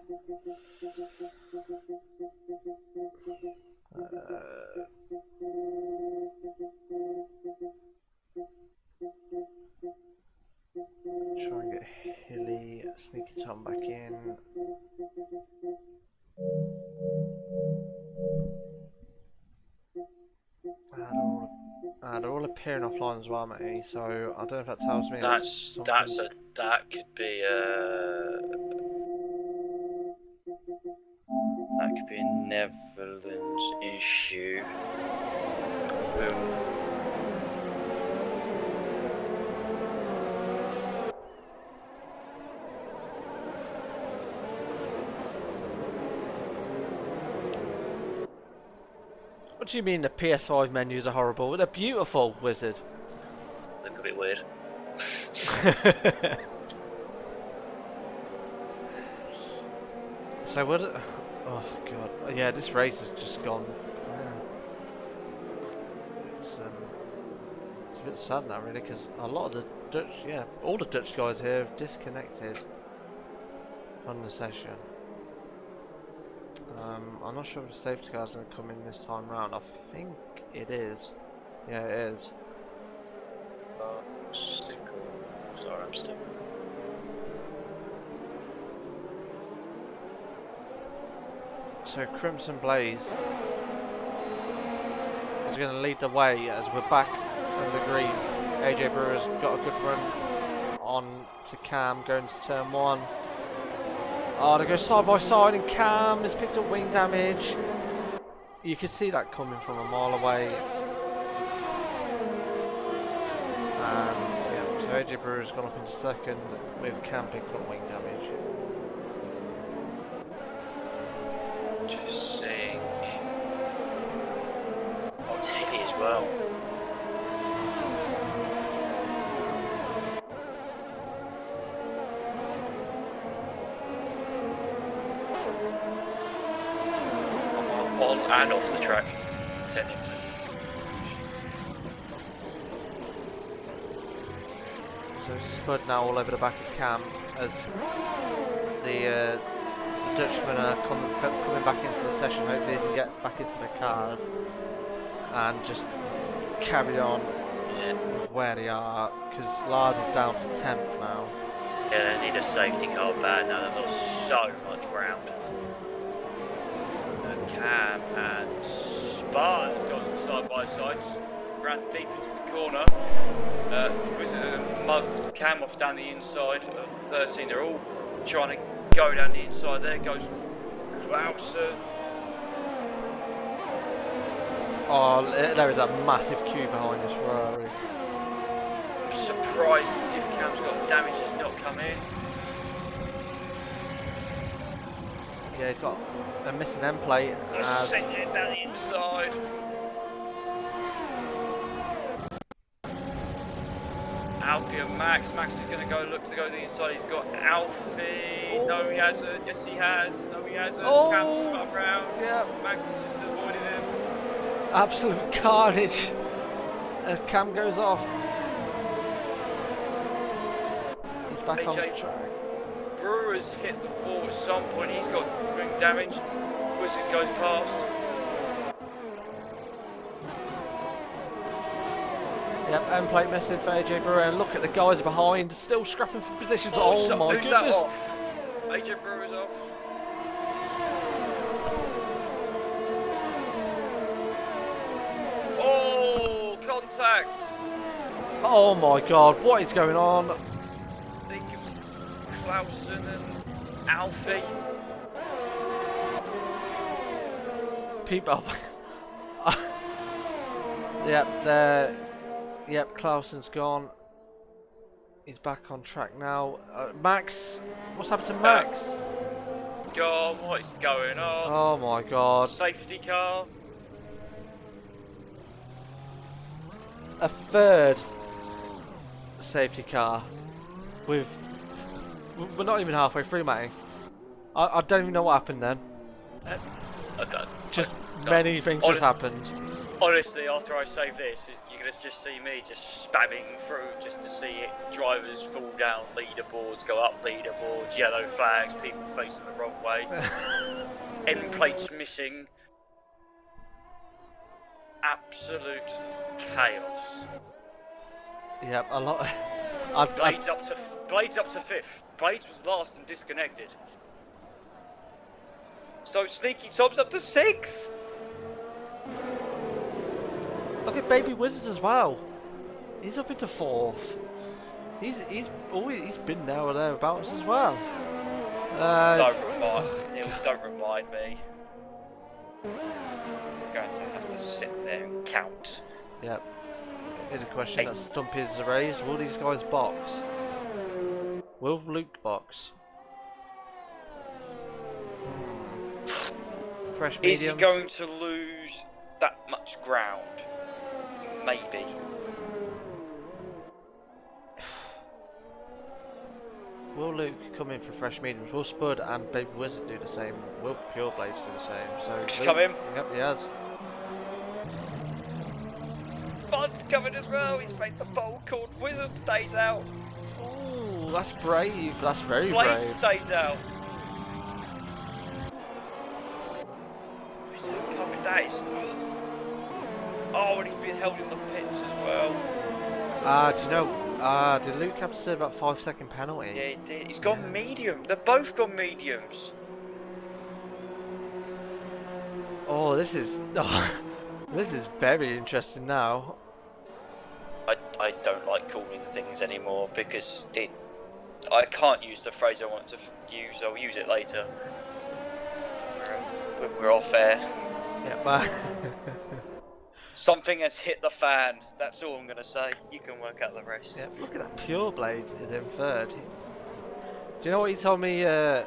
Try and get Hilly, Sneaky Tom back in. They're all appearing offline as well, mate. So I don't know if that tells me that could be a Netherlands issue. What do you mean the PS5 menus are horrible? They're beautiful, Wizard. Look a bit weird. So what? Oh god, yeah, this race has just gone. Yeah. It's a bit sad now, really, because a lot of the Dutch, all the Dutch guys here have disconnected from the session. I'm not sure if the safety car's going to come in this time round. I think it is. Yeah, it is. Sorry, I'm still. So Crimson Blaze is going to lead the way as we're back in the green. AJ Brewer's got a good run on to Cam going to turn 1. Oh, they go side by side and Cam has picked up wing damage. You could see that coming from a mile away. And yeah, so AJ Brewer's gone up into second with Cam picking up wing damage. Just seeing Tilly as well. On and off the track, technically. So Spud now all over the back of Cam as the Dutchmen are coming back into the session. Hopefully they can get back into the cars and just carry on with where they are, because Lars is down to 10th now. Yeah, they need a safety car bad now. They've lost so much ground. Cam and Spud have gone side by side, ran deep into the corner. Mugged Cam off down the inside of 13. They're all trying to go down the inside. There goes Clausen. Oh, there is a massive queue behind this Ferrari. I'm surprised if Cam's got damage has not come in. Yeah, he's got a missing end plate. Send it down the inside. Alfie and Max. Max is going to go look to go to the inside. He's got Alfie. Oh. No, he hasn't. Yes, he has. No, he hasn't. Oh. Cam's spun around. Yeah. Max is just avoiding him. Absolute carnage as Cam goes off. He's back on the track. Brewer's hit the wall at some point. He's got ring damage. Wizard goes past. Yep, end plate missing for AJ Brewer, and look at the guys behind, still scrapping for positions. Oh my who's goodness! That off? AJ Brewer's off. Oh, contact! Oh my god, what is going on? I think it was Clausen and Alfie. People. Yep, Clausen's gone. He's back on track now. Max, what's happened to Max? God, what is going on? Oh my god. Safety car. A third safety car. We're not even halfway through, Matty. I don't even know what happened then. Just many things just happened. Honestly, after I save this, you're going to just see me just spamming through just to see it. Drivers fall down, leaderboards go up, leaderboards, yellow flags, people facing the wrong way, end plates missing. absolute chaos. Yeah, a lot. Blades up to 5th. Blades was last and disconnected. So Sneaky Tom's up to 6th. Look at Baby Wizard as well. He's up into 4th. He's been there or thereabouts as well. Don't remind me. I'm going to have to sit there and count. Yep. Here's a question that Stumpy is raised. Will these guys box? Will Luke box? Fresh mediums. Is he going to lose that much ground? Maybe. Will Luke come in for fresh mediums? Will Spud and Baby Wizard do the same? Will Pure Blades do the same? So He's Luke, come in. Yep, he has. Bud's coming as well. He's made the bold called Wizard stays out. Ooh, that's brave. That's very Blade brave. stays out. Who's coming? That is nuts. Oh, and he's being held in the pits as well. Do you know? Did Luke have to serve that 5-second penalty? Yeah, he did. He's gone medium. They're both gone mediums. Oh, this is this is very interesting now. I don't like calling things anymore because I can't use the phrase I want to use. I'll use it later. We're off air. Yeah, Something has hit the fan. That's all I'm gonna say. You can work out the rest. yeah, look at that. Pure Blades is in 3rd. Do you know what he told me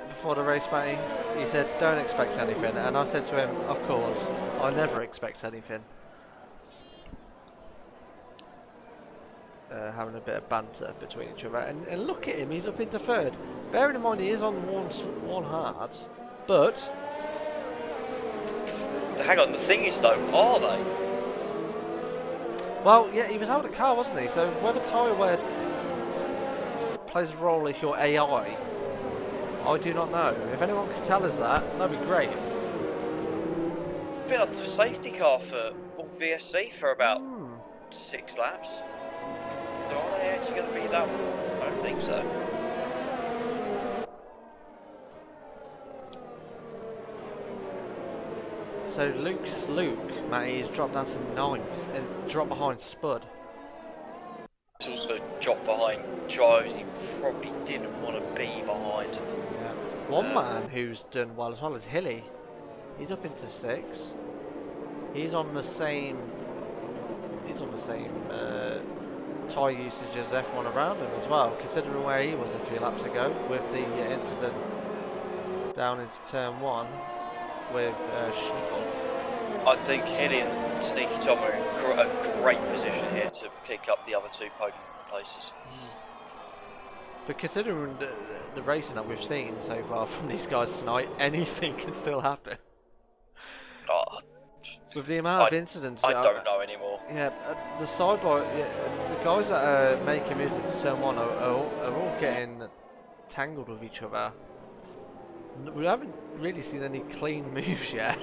before the race, Matty? He said, "Don't expect anything," and I said to him, "Of course, I never expect anything." Having a bit of banter between each other, and look at him, he's up into 3rd. Bearing in mind he is on one hard, but Hang on, the thing is though, are they? well, yeah, he was out of the car, wasn't he? So whether tyre wear plays a role if you're AI, I do not know. If anyone could tell us that, that'd be great. Been up to safety car or VSC for about Hmm. 6 laps. So are they actually going to be that one? I don't think so. So Luke, Matty, has dropped down to 9th and dropped behind Spud. It's also dropped behind drives he probably didn't want to be behind. Yeah. One man who's done well as well is Hilly. He's up into 6. He's on the same tyre usage as F1 around him as well, considering where he was a few laps ago with the incident down into turn 1 with Schnickel. I think Hilly and Sneaky Tom are in a great position here to pick up the other 2 podium places. But considering the racing that we've seen so far from these guys tonight, anything can still happen. Oh, With the amount of incidents, I don't know anymore. Yeah, the sidebar, the guys that are making moves into turn 1 are all getting tangled with each other. We haven't really seen any clean moves yet.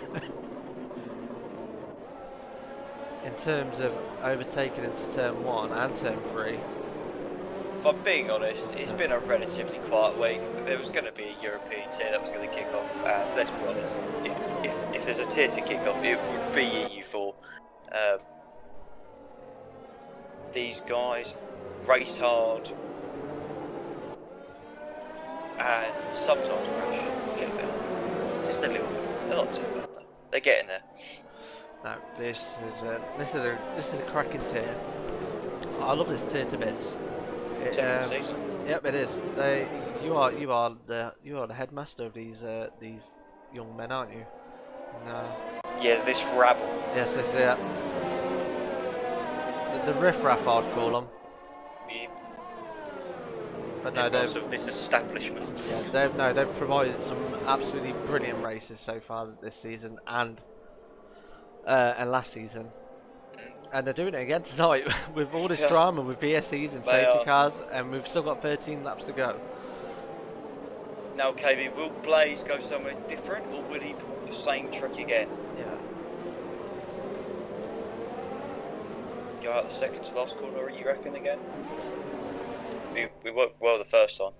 In terms of overtaking into turn 1 and turn 3. If I'm being honest, it's been a relatively quiet week. There was going to be a European tier that was going to kick off, and let's be honest, if there's a tier to kick off, it would be EU4. These guys race hard and sometimes crash a little bit. Just a little bit. They're not too bad though. They're getting there. No, this is a cracking tier. I love this tier to bits. Season. Yep, it is. You are the headmaster of these young men, aren't you? No. Yeah, this rabble. Yes, this is it. The riff-raff, I'd call them. Yeah. But no, they've of this establishment. yeah, they've provided some absolutely brilliant races so far this season and last season. And they're doing it again tonight with all this drama with VSEs and safety cars, and we've still got 13 laps to go. Now, KB, will Blaze go somewhere different, or will he pull the same trick again? Yeah. go out the second to last corner, you reckon, again? We worked well the first time.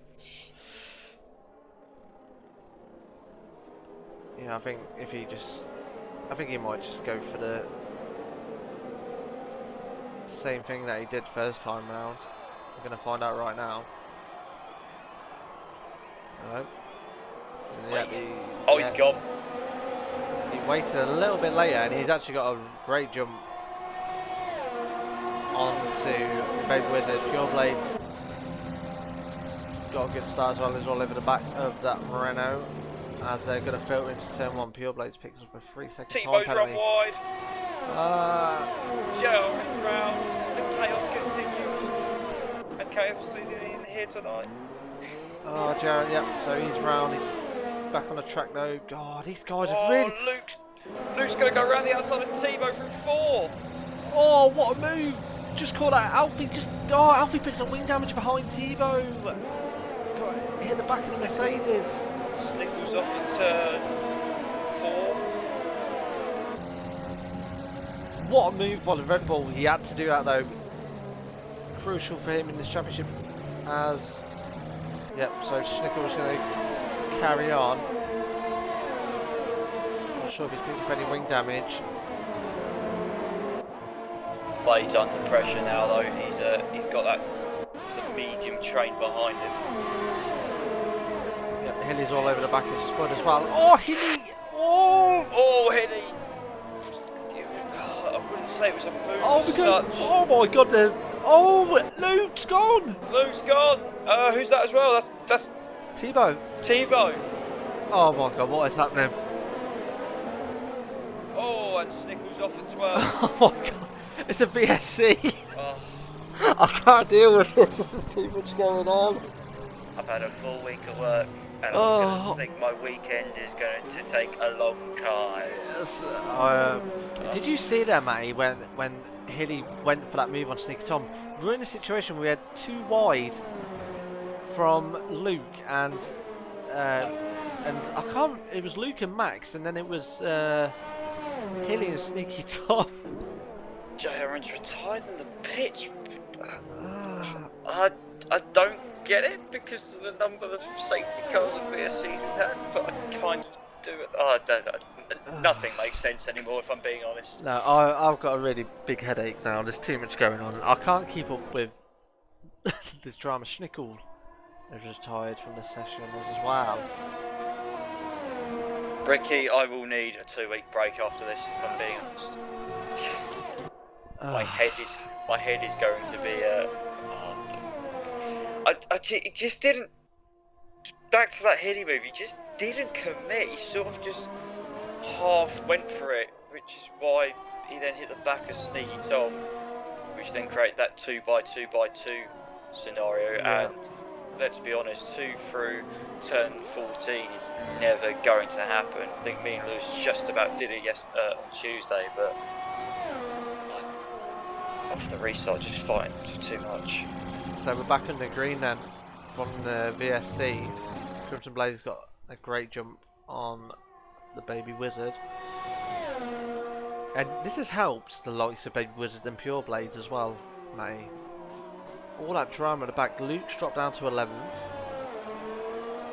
Yeah, I think if he just, I think he might just go for the same thing that he did first time round. We're gonna find out right now. Alright. Oh, he's gone. He waited a little bit later, and he's actually got a great jump onto Baby Wizard. Pure Blades got a good start as well. He's all over the back of that Renault as they're going to filter into turn 1. Pure Blades picks up a 3-second time T-Bo's penalty. run wide. Joe is round. The chaos continues. And chaos is in here tonight. Oh, Jared, yep. So he's round. He's back on the track now. God, these guys have really. Luke's going to go around the outside of T-Bo from 4. Oh, what a move! Just call that Alfie. Alfie put some wing damage behind Tebow. Hit the back of the Mercedes. Snickles off at turn 4. What a move by the Red Bull. He had to do that though. Crucial for him in this championship. As so Snickles going to carry on. Not sure if he's picked up any wing damage. Blade's under pressure now though. He's got the medium train behind him. Yep, Hilly's all over the back of Spud as well. Oh, Hilly! Oh, Hilly! I wouldn't say it was a move oh, as such. Oh my God! Luke's gone. Luke's gone. Who's that as well? That's Tebow. Oh my God! What is happening? Oh, and Snickles off at 12. Oh my God! It's a BSC. Oh. I can't deal with it. There's too much going on. I've had a full week of work, and I think my weekend is going to take a long time. Yes, did you see that, Matty, when Hilly went for that move on Sneaky Tom? We were in a situation where we had 2 wide from Luke and I can't. It was Luke and Max, and then it was Hilly and Sneaky Tom. JRN's retired in the pitch. I don't get it because of the number of safety cars that BSC had, but I kind of do it. Nothing makes sense anymore, if I'm being honest. No, I've got a really big headache now. There's too much going on. I can't keep up with this drama. Schnickel is retired from the session as well. Ricky, I will need a 2-week break after this, if I'm being honest. My head is going to be it just didn't. Back to that Hilly move, he just didn't commit. He sort of just half went for it, which is why he then hit the back of Sneaky Tom, which then created that 2x2x2 scenario. Yeah. And let's be honest, 2 through turn 14 is never going to happen. I think me and Lewis just about did it on Tuesday, but off the restart, just fighting too much. So we're back on the green then from the VSC. Crimson Blaze got a great jump on the Baby Wizard. And this has helped the likes of Baby Wizard and Pure Blades as well, Matty. All that drama at the back. Luke's dropped down to 11th.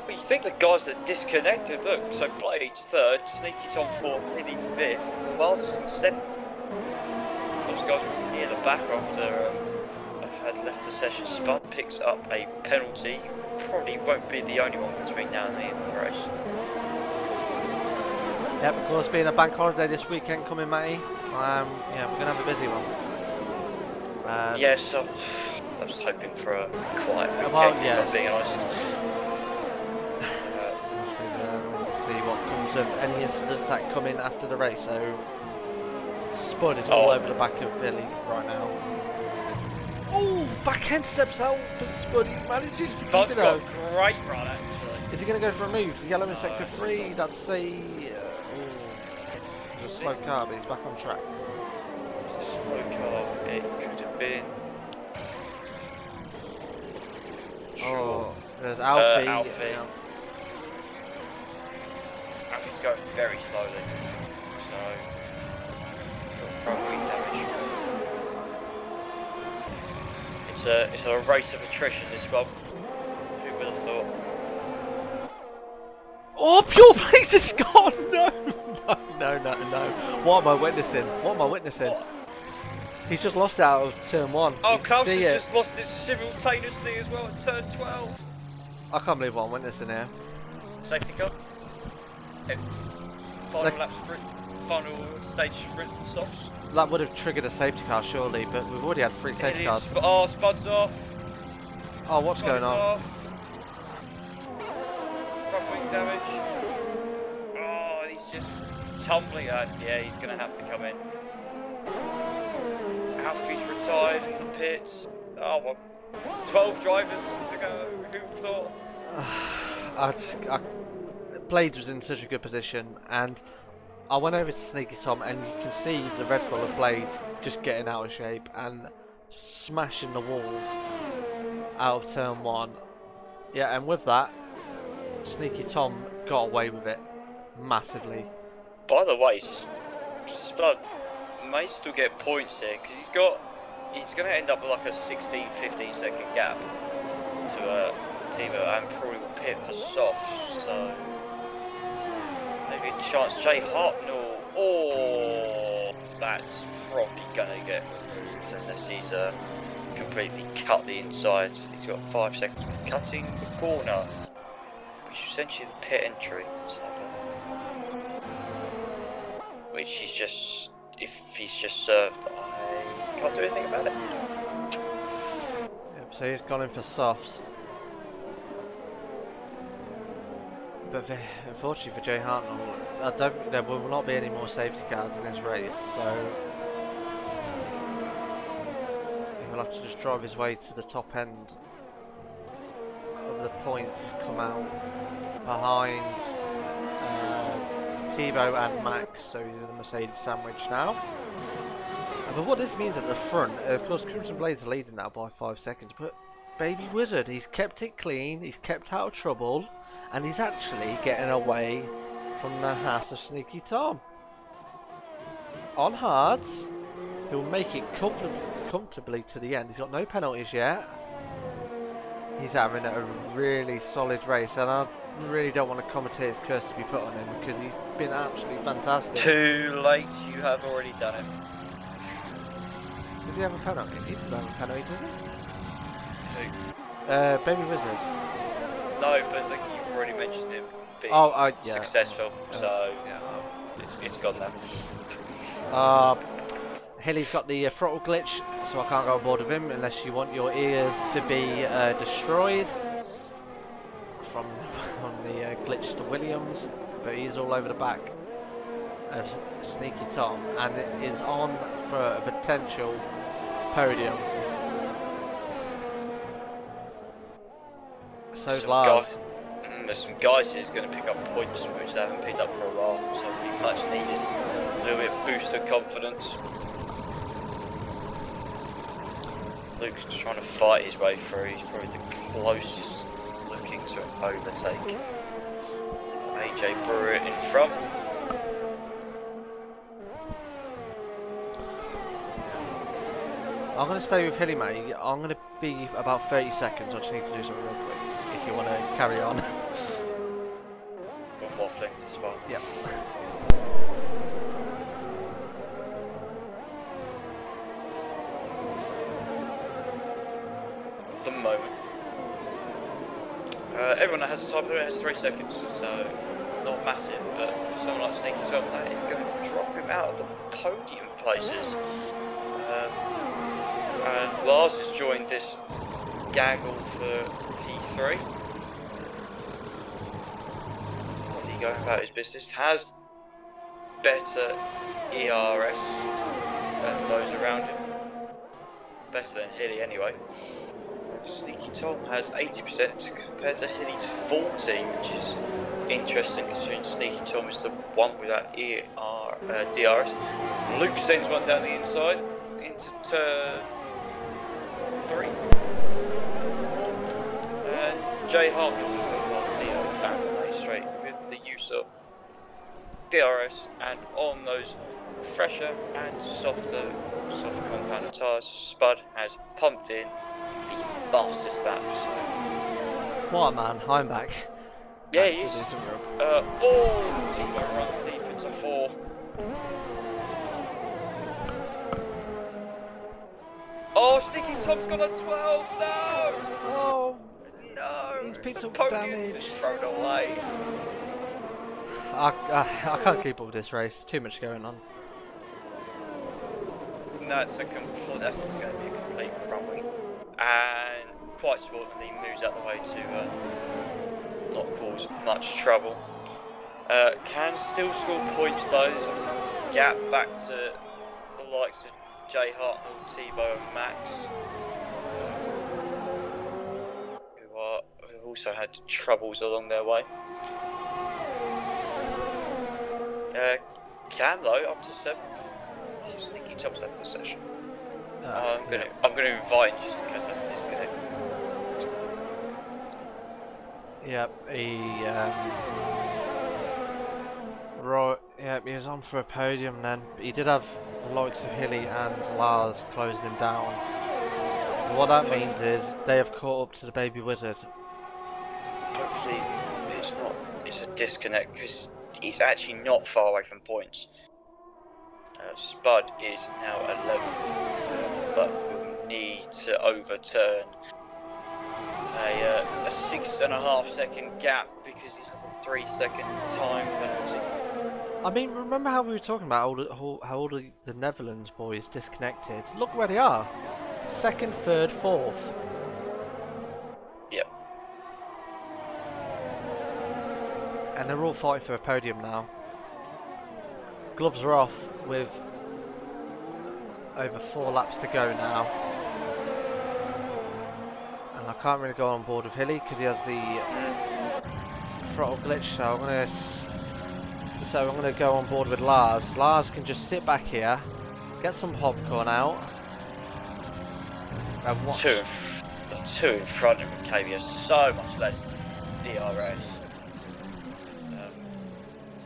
But you think the guys that disconnected, look, so Blades 3rd, Sneaky Tom 4th, Hilly 5th, Masters in 7th. Those guys were near the back after I've had left the session. Spud picks up a penalty. Probably won't be the only one between now and the end of the race. Yep, of course, being a bank holiday this weekend coming, Matty. Yeah, we're going to have a busy one. Yes, so I was hoping for a quiet weekend, well, if yes. I'm being honest. We'll see what comes of any incidents that come in after the race. So, Spud is all over the back of Billy right now. Oh, backhand steps out for Spud. He manages to keep it got out. a great run, actually. Is he going to go for a move? The yellow in sector 3. That's a slow car, but he's back on track. It's a slow car. It could have been. Oh, there's Alfie. Alfie. Yeah. Alfie's going very slowly, so front wing damage. It's a race of attrition, this one. Who would have thought? Oh, pure plate is gone! No. What am I witnessing? What? He's just lost out of turn 1. Oh, You can Klaus see has it. just lost it simultaneously as well at turn 12. I can't believe what I'm witnessing here. Safety car. Final Like- lap sprint. Final stage sprint stops. That would have triggered a safety car, surely, but we've already had 3 safety cars. Spuds off. Oh, what's going on? Off. Front wing damage. Oh, he's just tumbling out. Yeah, he's going to have to come in. Alfie's retired in the pits. Oh, well, 12 drivers to go. Who thought? Blades was in such a good position, and I went over to Sneaky Tom, and you can see the Red Bull of Blades just getting out of shape and smashing the wall out of turn 1. Yeah, and with that, Sneaky Tom got away with it massively. By the way, Spud may still get points here because he's going to end up with like a 16-15 second gap to Timo, and probably will pit for soft. So maybe a chance. Jay Hartnell. Oh, that's probably going to get removed unless he's completely cut the inside. He's got 5 seconds for cutting the corner, which is essentially the pit entry. So, which he's just, if he's just served, I can't do anything about it. Yep, so he's gone in for softs. But unfortunately for Jay Hartnell, there will not be any more safety cars in this race, so he will have to just drive his way to the top end of the points. He's come out behind Thibaut and Max, so he's in the Mercedes sandwich now. But what this means at the front, of course, Crimson Blade's leading now by 5 seconds, but Baby Wizard, he's kept it clean, he's kept out of trouble, and he's actually getting away from the Haas of Sneaky Tom. On hards, he'll make it comfortably to the end. He's got no penalties yet. He's having a really solid race, and I really don't want to commentator's curse to be put on him because he's been absolutely fantastic. Too late, you have already done it. Does he have a penalty? He doesn't have a penalty, does he? Who? Baby Wizard. No, but I think you've already mentioned him being Yeah. successful, so yeah. it's gone now. Hilly's got the throttle glitch, so I can't go on board with him unless you want your ears to be destroyed from the glitch to Williams. But he's all over the back of Sneaky Tom and is on for a potential podium. So's Lars. There's some guys who's going to pick up points which they haven't picked up for a while, so it'll be much needed. A little bit of boost of confidence. Luke's trying to fight his way through. He's probably the closest looking to overtake AJ Brewer in front. I'm going to stay with Hilly, mate. I'm going to be about 30 seconds. I just need to do something real quick. If you want to carry on. One waffling, it's fine. Yep. At the moment. Everyone that has a time limit has 3 seconds, so not massive, but for someone like Sneaky Tom, that is going to drop him out of the podium places. And Lars has joined this gaggle for P3. He going about his business, has better ERS than those around him. Better than Hilly anyway. Sneaky Tom has 80% compared to Hilly's 40, which is interesting considering Sneaky Tom is the one without DRS. Luke sends one down the inside into turn 3. And Jay Hartnell has got last year down the straight with the use of DRS, and on those fresher and softer compounded tyres, Spud has pumped in. He masters that. So. What a man, I'm back. Yeah, he is. Timo runs deep into 4. Oh, Sneaky Tom's got a 12. No! Oh, No! he's picked the up podium's damage. been thrown away. I can't keep up with this race. Too much going on. No, that's going to be a complete front wing. And quite sportingly moves out the way to not cause much trouble. Can still score points though. There's a gap back to the likes of Jay Hartnell, Tebow and Max. Who have also had troubles along their way. Cam though, up to 7th. Oh, Sneaky Tom's left the session. I'm gonna invite him just in case that's a disconnect. Yep, he he was on for a podium then. He did have the likes of Hilly and Lars closing him down. What that means is they have caught up to the Baby Wizard. Hopefully it's a disconnect because he's actually not far away from points. Spud is now 11th, but will need to overturn a 6.5 second gap because he has a 3 second time penalty. I mean, remember how we were talking about how all the Netherlands boys disconnected? Look where they are. 2nd, 3rd, 4th. Yep. And they're all fighting for a podium now. Gloves are off with over 4 laps to go now. And I can't really go on board with Hilly because he has the throttle glitch, so I'm gonna go on board with Lars. Lars can just sit back here, get some popcorn out, and watch. Two in front of him, KB has so much less DRS.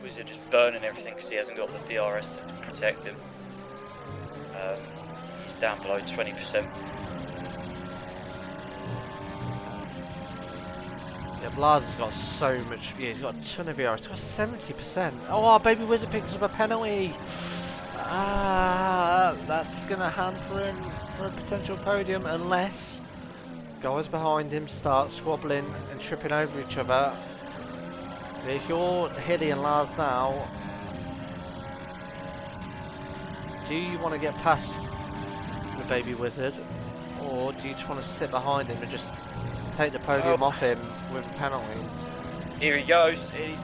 Wizard just burning everything because he hasn't got the DRS to protect him. He's down below 20%. Yeah, Lars has got so much. Yeah, he's got a ton of DRS. He's got 70%. Oh, Baby Wizard picks up a penalty. That's gonna hamper him for a potential podium unless guys behind him start squabbling and tripping over each other. If you're Hilly and Lars now, do you want to get past the Baby Wizard, or do you just want to sit behind him and just take the podium off him with penalties? Here he goes. He's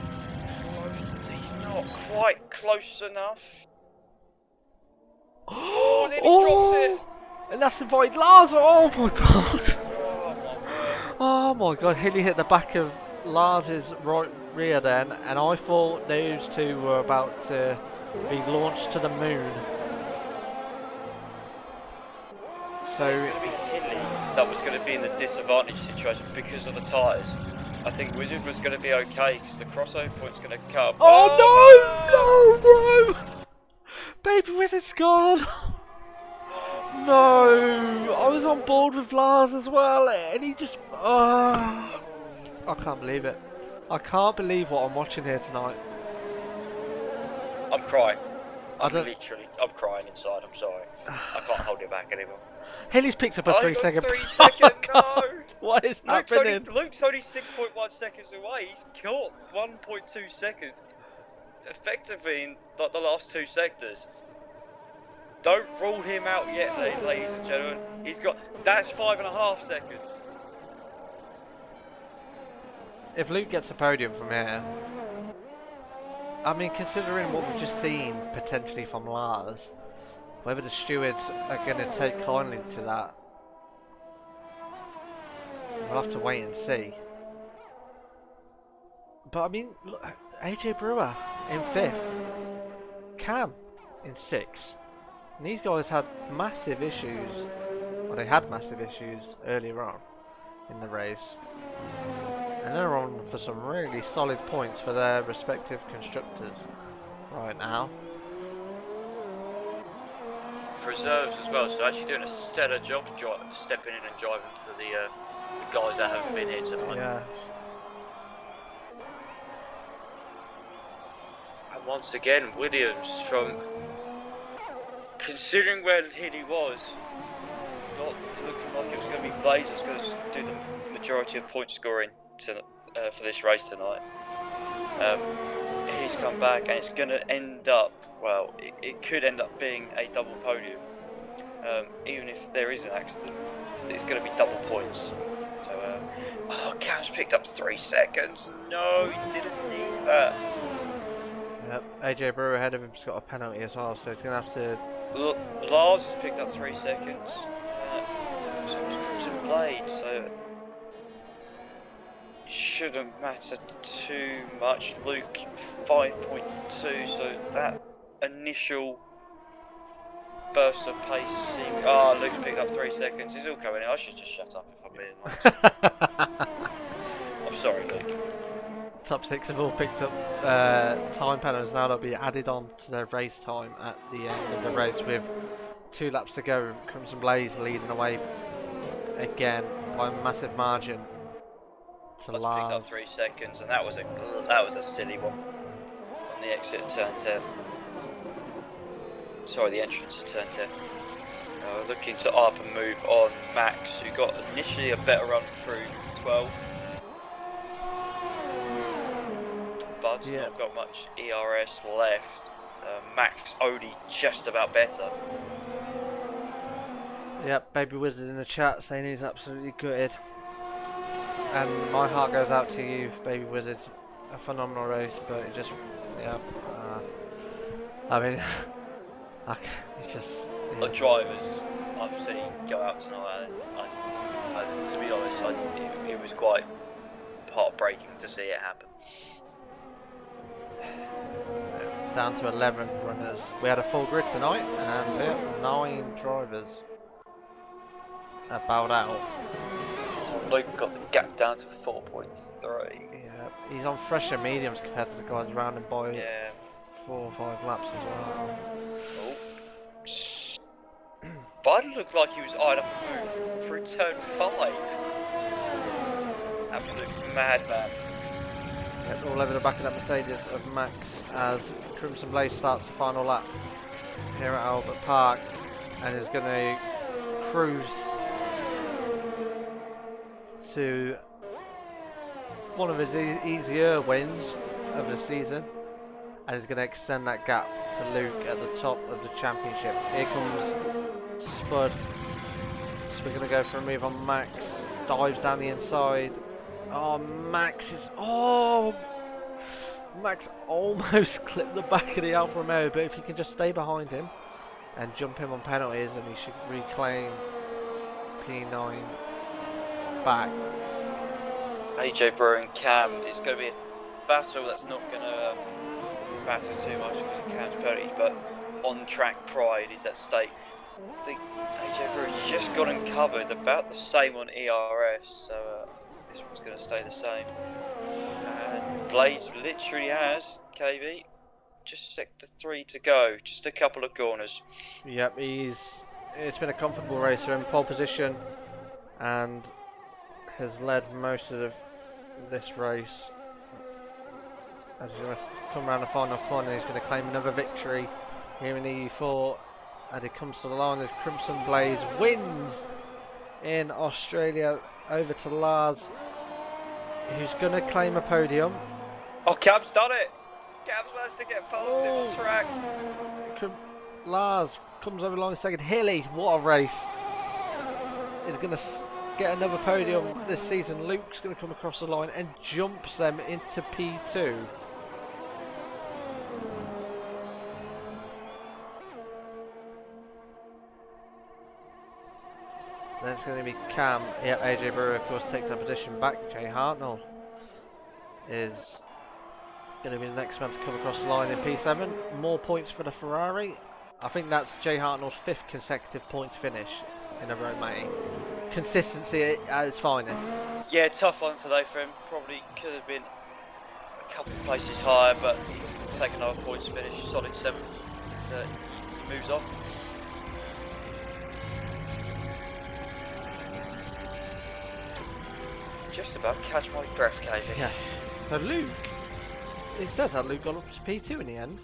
not quite close enough. Oh, then he drops it. And that's invited Lars. Oh my god. Oh my word. Oh my god. Hilly hit the back of Lars's right rear then, and I thought those two were about to be launched to the moon. So it's going to be Hilly that was going to be in the disadvantage situation because of the tyres. I think Wizard was going to be okay because the crossover point's going to come. Oh no! Baby Wizard's gone! No! I was on board with Lars as well, and he just... I can't believe it. I can't believe what I'm watching here tonight. I'm crying. I'm crying inside, I'm sorry. I can't hold it back anymore. Hilly's picked up a 3 second... 3 seconds, no! What is happening? Luke's only 6.1 seconds away. He's caught 1.2 seconds effectively in the last 2 sectors. Don't rule him out yet, ladies and gentlemen. That's 5.5 seconds. If Luke gets a podium from here, I mean, considering what we've just seen potentially from Lars, whether the stewards are going to take kindly to that, we'll have to wait and see. But I mean, look, AJ Brewer in 5th, Cam in 6th, and these guys had massive issues, well, they had massive issues earlier on in the race, and they're on for some really solid points for their respective constructors. right now. Reserves as well, so actually doing a stellar job stepping in and driving for the guys that haven't been here tonight. Yeah. And once again, Williams, from considering where Healy was, not looking like it was going to be Blaze that's going to do the majority of point scoring for this race tonight. He's come back and it's going to end up, well, it could end up being a double podium. Even if there is an accident, it's going to be double points. So, oh, Cam's picked up 3 seconds. No, he didn't need that. Yep. AJ Brewer ahead of him's got a penalty as well, so he's going to have to. Lars has picked up 3 seconds. So it's Crimson Blade, so it shouldn't matter too much. Luke 5.2, so that initial burst of pace seemed... Oh, Luke's picked up 3 seconds. He's all coming in. I should just shut up if I'm being honest. I'm sorry, Luke. Top 6 have all picked up time penalties. Now they'll be added on to their race time at the end of the race with 2 laps to go. Crimson Blaze leading away again by a massive margin to Lars. Picked up 3 seconds, and that was a silly one on the exit of turn 10. Sorry, the entrance of turn 10. Looking to up and move on Max, who got initially a better run through 12. But not got much ERS left. Max only just about better. Yep, Baby Wizard in the chat saying he's absolutely gutted. And my heart goes out to you, Baby Wizard. A phenomenal race, but it just, yeah. I mean, it's just. Yeah. The drivers I've seen go out tonight, and to be honest, it was quite heartbreaking to see it happen. Down to 11 runners. We had a full grid tonight, and 9 drivers are bowed out. Luke got the gap down to 4.3. Yeah, he's on fresher mediums compared to the guys around him by 4 or 5 laps as well. Biden looked like he was eyeing up a move through turn 5. Absolute madman. All over the back of that Mercedes of Max as Crimson Blaze starts the final lap here at Albert Park and is going to cruise to one of his easier wins of the season and is going to extend that gap to Luke at the top of the championship. Here comes Spud, so we're going to go for a move on Max, dives down the inside. Oh, Max almost clipped the back of the Alfa Romeo, but if he can just stay behind him and jump him on penalties, then he should reclaim P9 back. AJ Brewer and Cam, it's going to be a battle that's not going to matter too much because of Cam's penalties, but on-track pride is at stake. I think AJ Brewer's just got him covered, about the same on ERS, so this one's going to stay the same. And Blades literally has, KB, just sector 3 to go, just a couple of corners. Yep, it's been a comfortable race for him, pole position, and has led most of this race. As he's going to come around the final corner, he's going to claim another victory here in EU4. And it comes to the line as Crimson Blaze wins in Australia over to Lars, who's going to claim a podium. Oh, Cam's done it! Cam's managed to get past him on track. Lars comes over along second. Hilly, what a race! Is going to get another podium this season. Luke's going to come across the line and jumps them into P2. Then it's going to be Cam. Yep, AJ Brewer, of course, takes that position back. Jay Hartnell is going to be the next man to come across the line in P7. More points for the Ferrari. I think that's Jay Hartnell's 5th consecutive points finish in a row, mate. Consistency at its finest. Yeah, tough one today for him. Probably could have been a couple of places higher, but he'll take another points finish, solid 7th. He moves on. Just about catch my breath, KV. Yes. So Luke, it says that Luke got up to P2 in the end.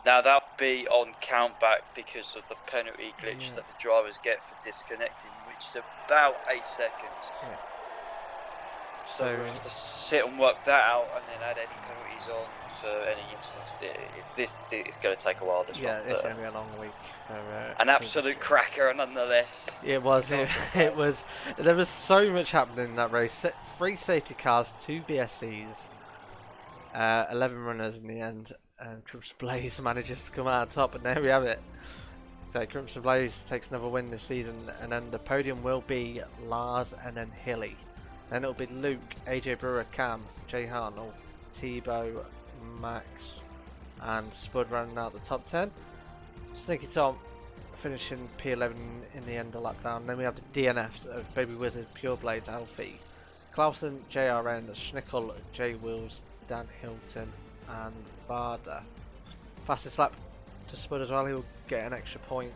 Now that'll be on countback because of the penalty glitch Yeah. that the drivers get for disconnecting, which is about 8 seconds. Yeah. So we have to sit and work that out and then add any penalties on for any instance. This is going to take a while, this Yeah, one. it's going to be a long week. For, An absolute cracker nonetheless. It was. It was. There was so much happening in that race. 3 safety cars, 2 VSCs, 11 runners in the end, and Crimson Blaze manages to come out on top. And there we have it. So Crimson Blaze takes another win this season, and then the podium will be Lars and then Hilly. Then it'll be Luke, AJ Brewer, Cam, Jay Harnell, Tebow, Max, and Spud running out the top 10. Sneaky Tom finishing P11 in the end of lockdown. Then we have the DNFs of Baby Wizard, Pure Blades, Alfie, Clausen, JRN, Schnickel, J Wills, Dan Hilton, and Varda. Fastest lap to Spud as well. He'll get an extra point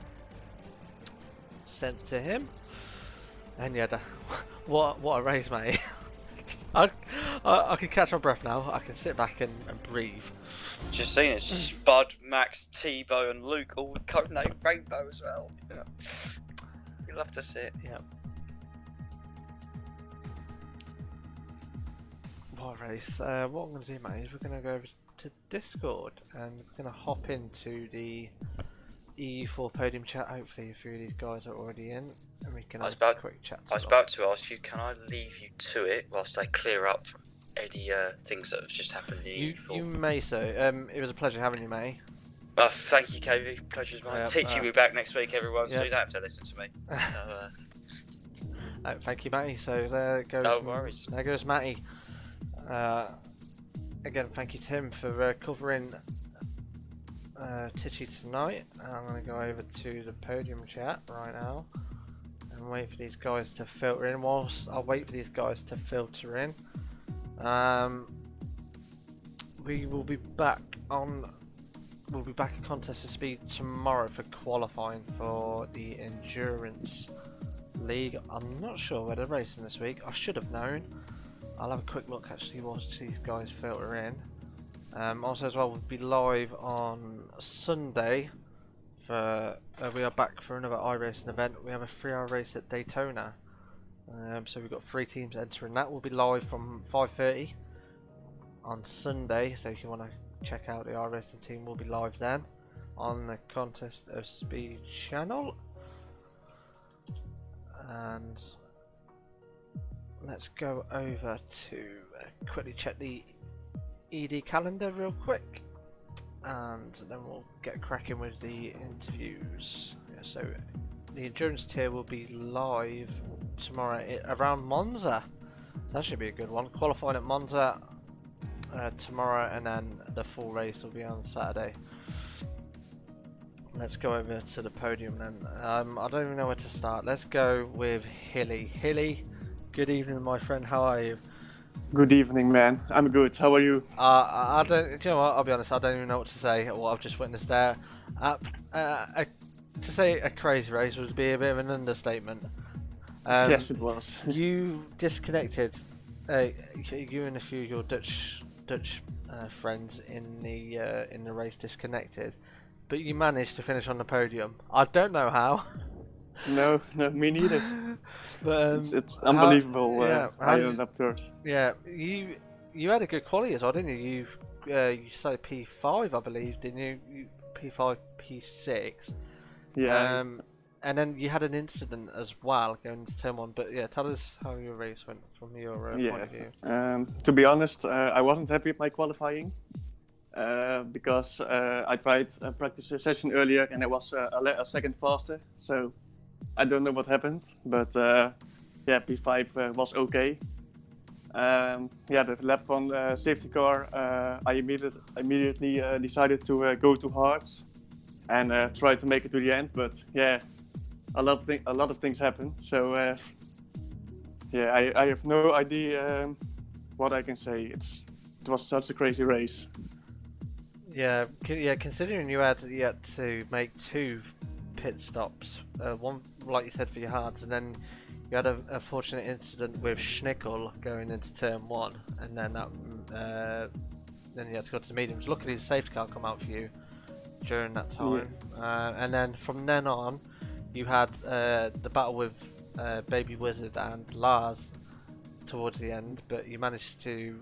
sent to him. And yeah, what a race, mate. I can catch my breath now. I can sit back and breathe. Just seeing it, Spud, Max, Tebow and Luke all with codename Rainbow as well. Yeah. You'll have to see it. Yeah. What a race. What I'm going to do, mate, is we're going to go over to Discord and we're going to hop into the EU4 podium chat. Hopefully a few of these guys are already in and we can have a quick chat. I was about to ask you, can I leave you to it whilst I clear up any things that have just happened in EU4? You may so. It was a pleasure having you, mate. Thank you, KV. Pleasure's mine. Teaching me back next week, everyone, so you don't have to listen to me. So, thank you, Matty. So there goes. No worries. There goes Matty. Again, thank you, Tim, for covering Tichy tonight. I'm going to go over to the podium chat right now and wait for these guys to filter in. Whilst I'll wait for these guys to filter in, we will be back on. We'll be back at Contest of Speed tomorrow for qualifying for the Endurance League. I'm not sure where they're racing this week. I should have known. I'll have a quick look actually watch these guys filter in. Also as well, we'll be live on Sunday for we are back for another iRacing event. We have a 3-hour race at Daytona. So we've got 3 teams entering that. We'll be live from 5:30 on Sunday. So if you want to check out the iRacing team, we'll be live then on the Contest of Speed channel. And let's go over to quickly check the ED calendar real quick, and then we'll get cracking with the interviews. Yeah, so the endurance tier will be live tomorrow around Monza. That should be a good one. Qualifying at Monza tomorrow, and then the full race will be on Saturday. Let's go over to the podium then. I don't even know where to start. Let's go with Hilly. Hilly, good evening, my friend. How are you? Good evening, man. I'm good. How are you? I don't. Do you know what? I'll be honest. I don't even know what to say. What I've just witnessed there. To say a crazy race would be a bit of an understatement. Yes, it was. You disconnected. You and a few of your Dutch friends in the race disconnected, but you managed to finish on the podium. I don't know how. No, me neither. But it's unbelievable. How I ended up third. Yeah, you had a good quality as well, didn't you? You started P5, I believe, didn't you? P5, P6. Yeah. And then you had an incident as well going into turn 1. But yeah, tell us how your race went from your point of view. To be honest, I wasn't happy with my qualifying because I tried a practice session earlier and I was a second faster. So I don't know what happened, but yeah, P5 was okay. Yeah, the lap 1 safety car, I immediately decided to go too hard and try to make it to the end. But yeah, a lot of things happened. So yeah, I have no idea what I can say. it was such a crazy race. Yeah, considering you had yet to make 2 pit stops, one like you said for your hards, and then you had a fortunate incident with Schnickel going into turn 1, and then then you had to go to the mediums. Luckily, the safety car come out for you during that time, and then from then on, you had the battle with Baby Wizard and Lars towards the end, but you managed to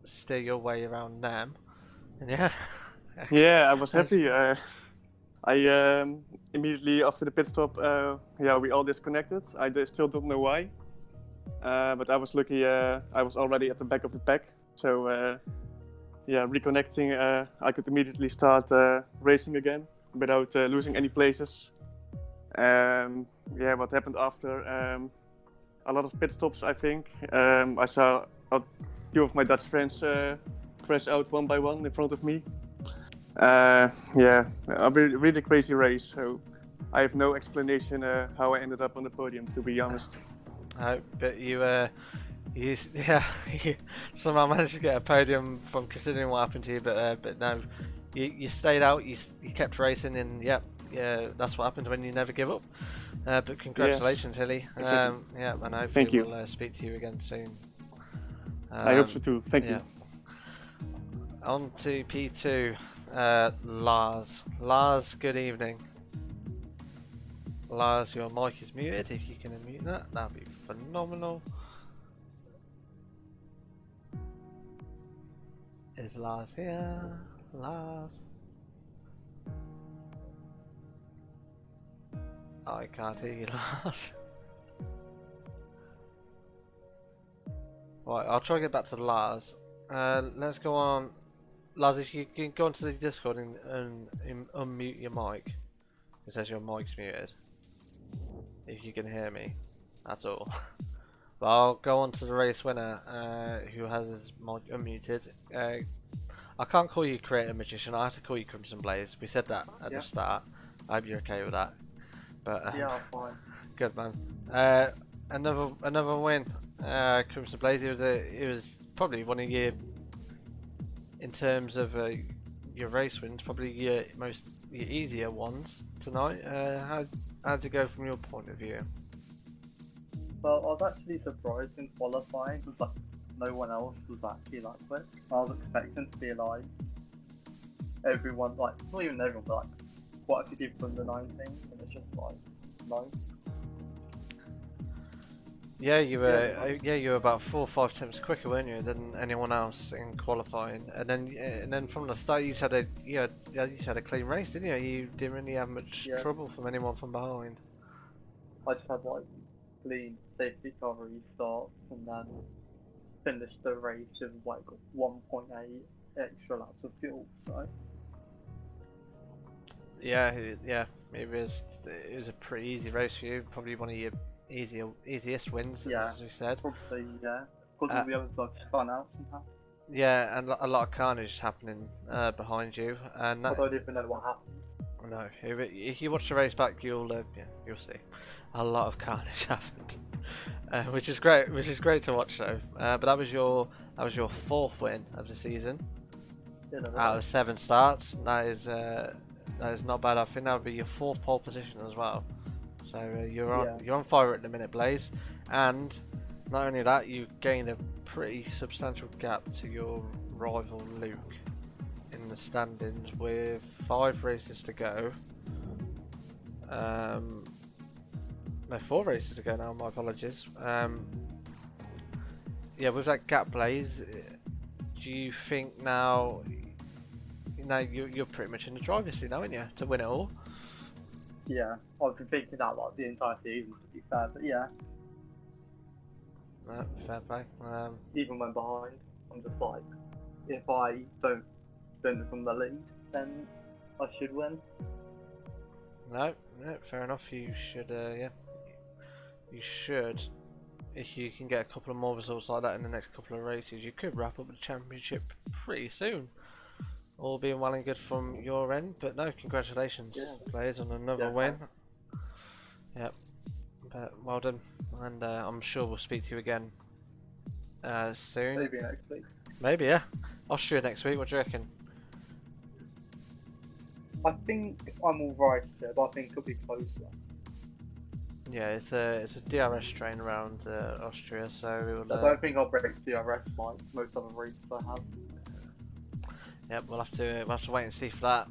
steer your way around them. And yeah. Yeah, I was happy. I immediately after the pit stop, we all disconnected. Still don't know why, but I was lucky. I was already at the back of the pack, so reconnecting, I could immediately start racing again without losing any places. What happened after? A lot of pit stops, I think. I saw a few of my Dutch friends crash out one by one in front of me. A really crazy race. So I have no explanation how I ended up on the podium, to be honest. But you somehow managed to get a podium from considering what happened to you. But no, you stayed out. You kept racing, and yeah, that's what happened when you never give up. But congratulations, Hilly. Exactly. And hopefully Thank you. we'll speak to you again soon. I hope so too. Thank you. On to P2, Lars. Lars, good evening. Lars, your mic is muted. If you can unmute that, that'd be phenomenal. Is Lars here? Lars? I can't hear you, Lars. Right, I'll try to get back to Lars. Let's go on. Lars, if you can go onto the Discord and unmute your mic. It says your mic's muted. If you can hear me, that's all. But I'll go on to the race winner, who has his mic unmuted. I can't call you Creator Magician, I have to call you Crimson Blaze. We said that at the start. I hope you're okay with that. But yeah, fine. Good man. Another win. Crimson Blaze. It was probably one of your, in terms of your race wins, probably your easier ones tonight. How did it go from your point of view? Well, I was actually surprised in qualifying because like no one else was actually like quick. I was expecting to be like everyone, like not even everyone, but like quite a few people from the 19, and it's just like no. Yeah, you were about 4 or 5 times quicker, weren't you, than anyone else in qualifying? And then from the start, you just had a clean race, didn't you? You didn't really have much trouble from anyone from behind. I just had like clean safety car restarts and then finished the race with like 1.8 extra laps of fuel. So yeah, it was a pretty easy race for you. Probably one of your easiest wins, as we said. Probably, because all the others like spun out somehow. Yeah, and a lot of carnage happening behind you, and I don't even know what happened. No, if you watch the race back, you'll see a lot of carnage happened, which is great. Which is great to watch, though. But that was your 4th win of the season out of 7 starts. That is not bad. I think that would be your 4th pole position as well. So you're on fire at the minute, Blaze. And not only that, you gained a pretty substantial gap to your rival Luke in the standings with 5 races to go. No, 4 races to go now. My apologies. With that gap, Blaze, do you think now you're pretty much in the driver's seat now, aren't you, to win it all? Yeah, I've been thinking that like the entire season, to be fair, but yeah. No, fair play. Even when behind, I'm just like, if I don't finish from the lead, then I should win. No, fair enough. You should, you should. If you can get a couple of more results like that in the next couple of races, you could wrap up the championship pretty soon. All being well and good from your end, but no, congratulations, players, on another win. Yep, but well done, and I'm sure we'll speak to you again soon. Maybe next week. Maybe, yeah. Austria next week. What do you reckon? I think I'm alright there, but I think it'll be closer. Yeah, it's a DRS train around Austria, so I we'll. don't think I'll break DRS like most other races I have. Yep, we'll have to wait and see for that.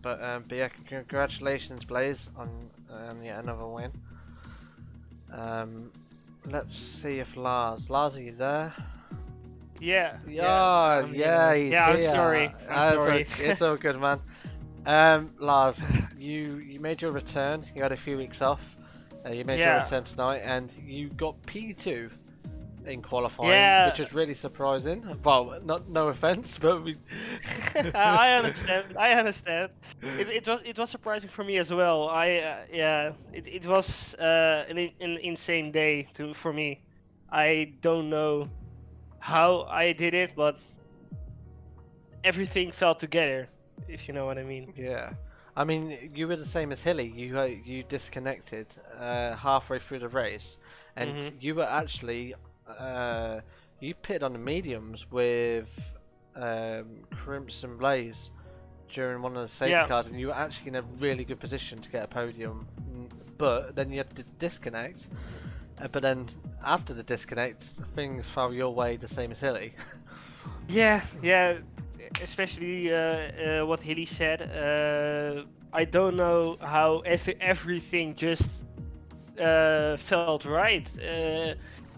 But yeah, congratulations, Blaze, on yet another win. Let's see if Lars, are you there? Yeah. Yeah, yeah, he's yeah, here. I'm sorry. I'm sorry. It's all good, man. Lars, you made your return. You had a few weeks off. You made your Yeah. return tonight, and you got P2 in qualifying, Yeah. which is really surprising. Well, no offense, but we. I understand. I understand. It was surprising for me as well. It was an insane day for me. I don't know how I did it, but everything fell together. If you know what I mean. Yeah, I mean, you were the same as Hilly. You disconnected halfway through the race, and Mhm. you were actually you pitted on the mediums with Crimson Blaze during one of the safety Yeah. cars, and you were actually in a really good position to get a podium. But then you had to disconnect. But then after the disconnect, things fell your way the same as Hilly. Yeah. Especially what Hilly said. I don't know how everything just felt right.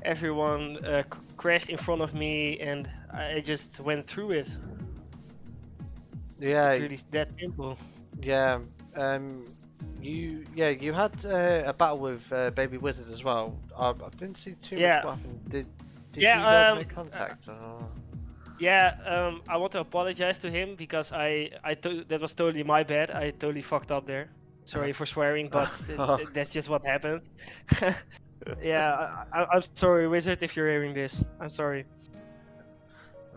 Everyone crashed in front of me, and I just went through it. Yeah, It's really that simple. yeah. You had a battle with Baby Wizard as well. I didn't see too Yeah. much what happened. Did Yeah, you guys make contact? Or... Yeah, I want to apologize to him because that was totally my bad. I totally fucked up there. Sorry for swearing, but that's just what happened. Yeah, I'm sorry, Wizard, if you're hearing this. I'm sorry.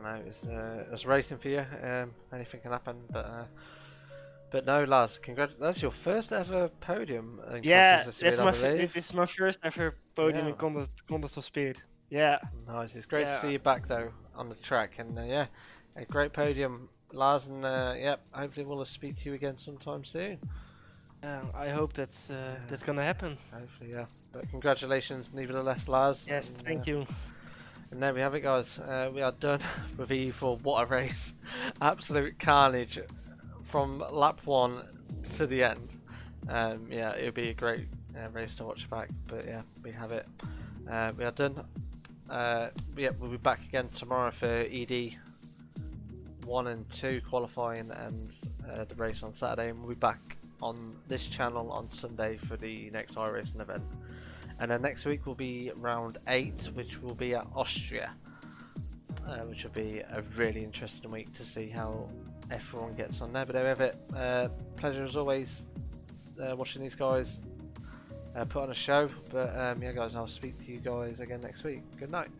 No, it was racing for you. Anything can happen, but no, Lars, congrats. That's your first ever podium in Yeah, Contest of Speed, I believe. this is my first ever podium Yeah. in Contest of Speed. Yeah. Nice. It's great to Yeah. see you back though on the track, and yeah, a great podium, Lars, and yep, hopefully we'll speak to you again sometime soon. I hope that's gonna happen. Hopefully, yeah. But congratulations, nevertheless, Lars. Yes, and, thank you. And there we have it, guys. We are done with EU4. What a race! Absolute carnage from lap 1 to the end. Yeah, it'll be a great race to watch back. But yeah, we have it. We are done. Yeah, we'll be back again tomorrow for ED 1 and 2 qualifying, and the race on Saturday. And we'll be back on this channel on Sunday for the next iRacing event. And then next week will be round 8, which will be at Austria, which will be a really interesting week to see how everyone gets on there. But there we have it. Pleasure as always watching these guys put on a show. But yeah, guys, I'll speak to you guys again next week. Good night.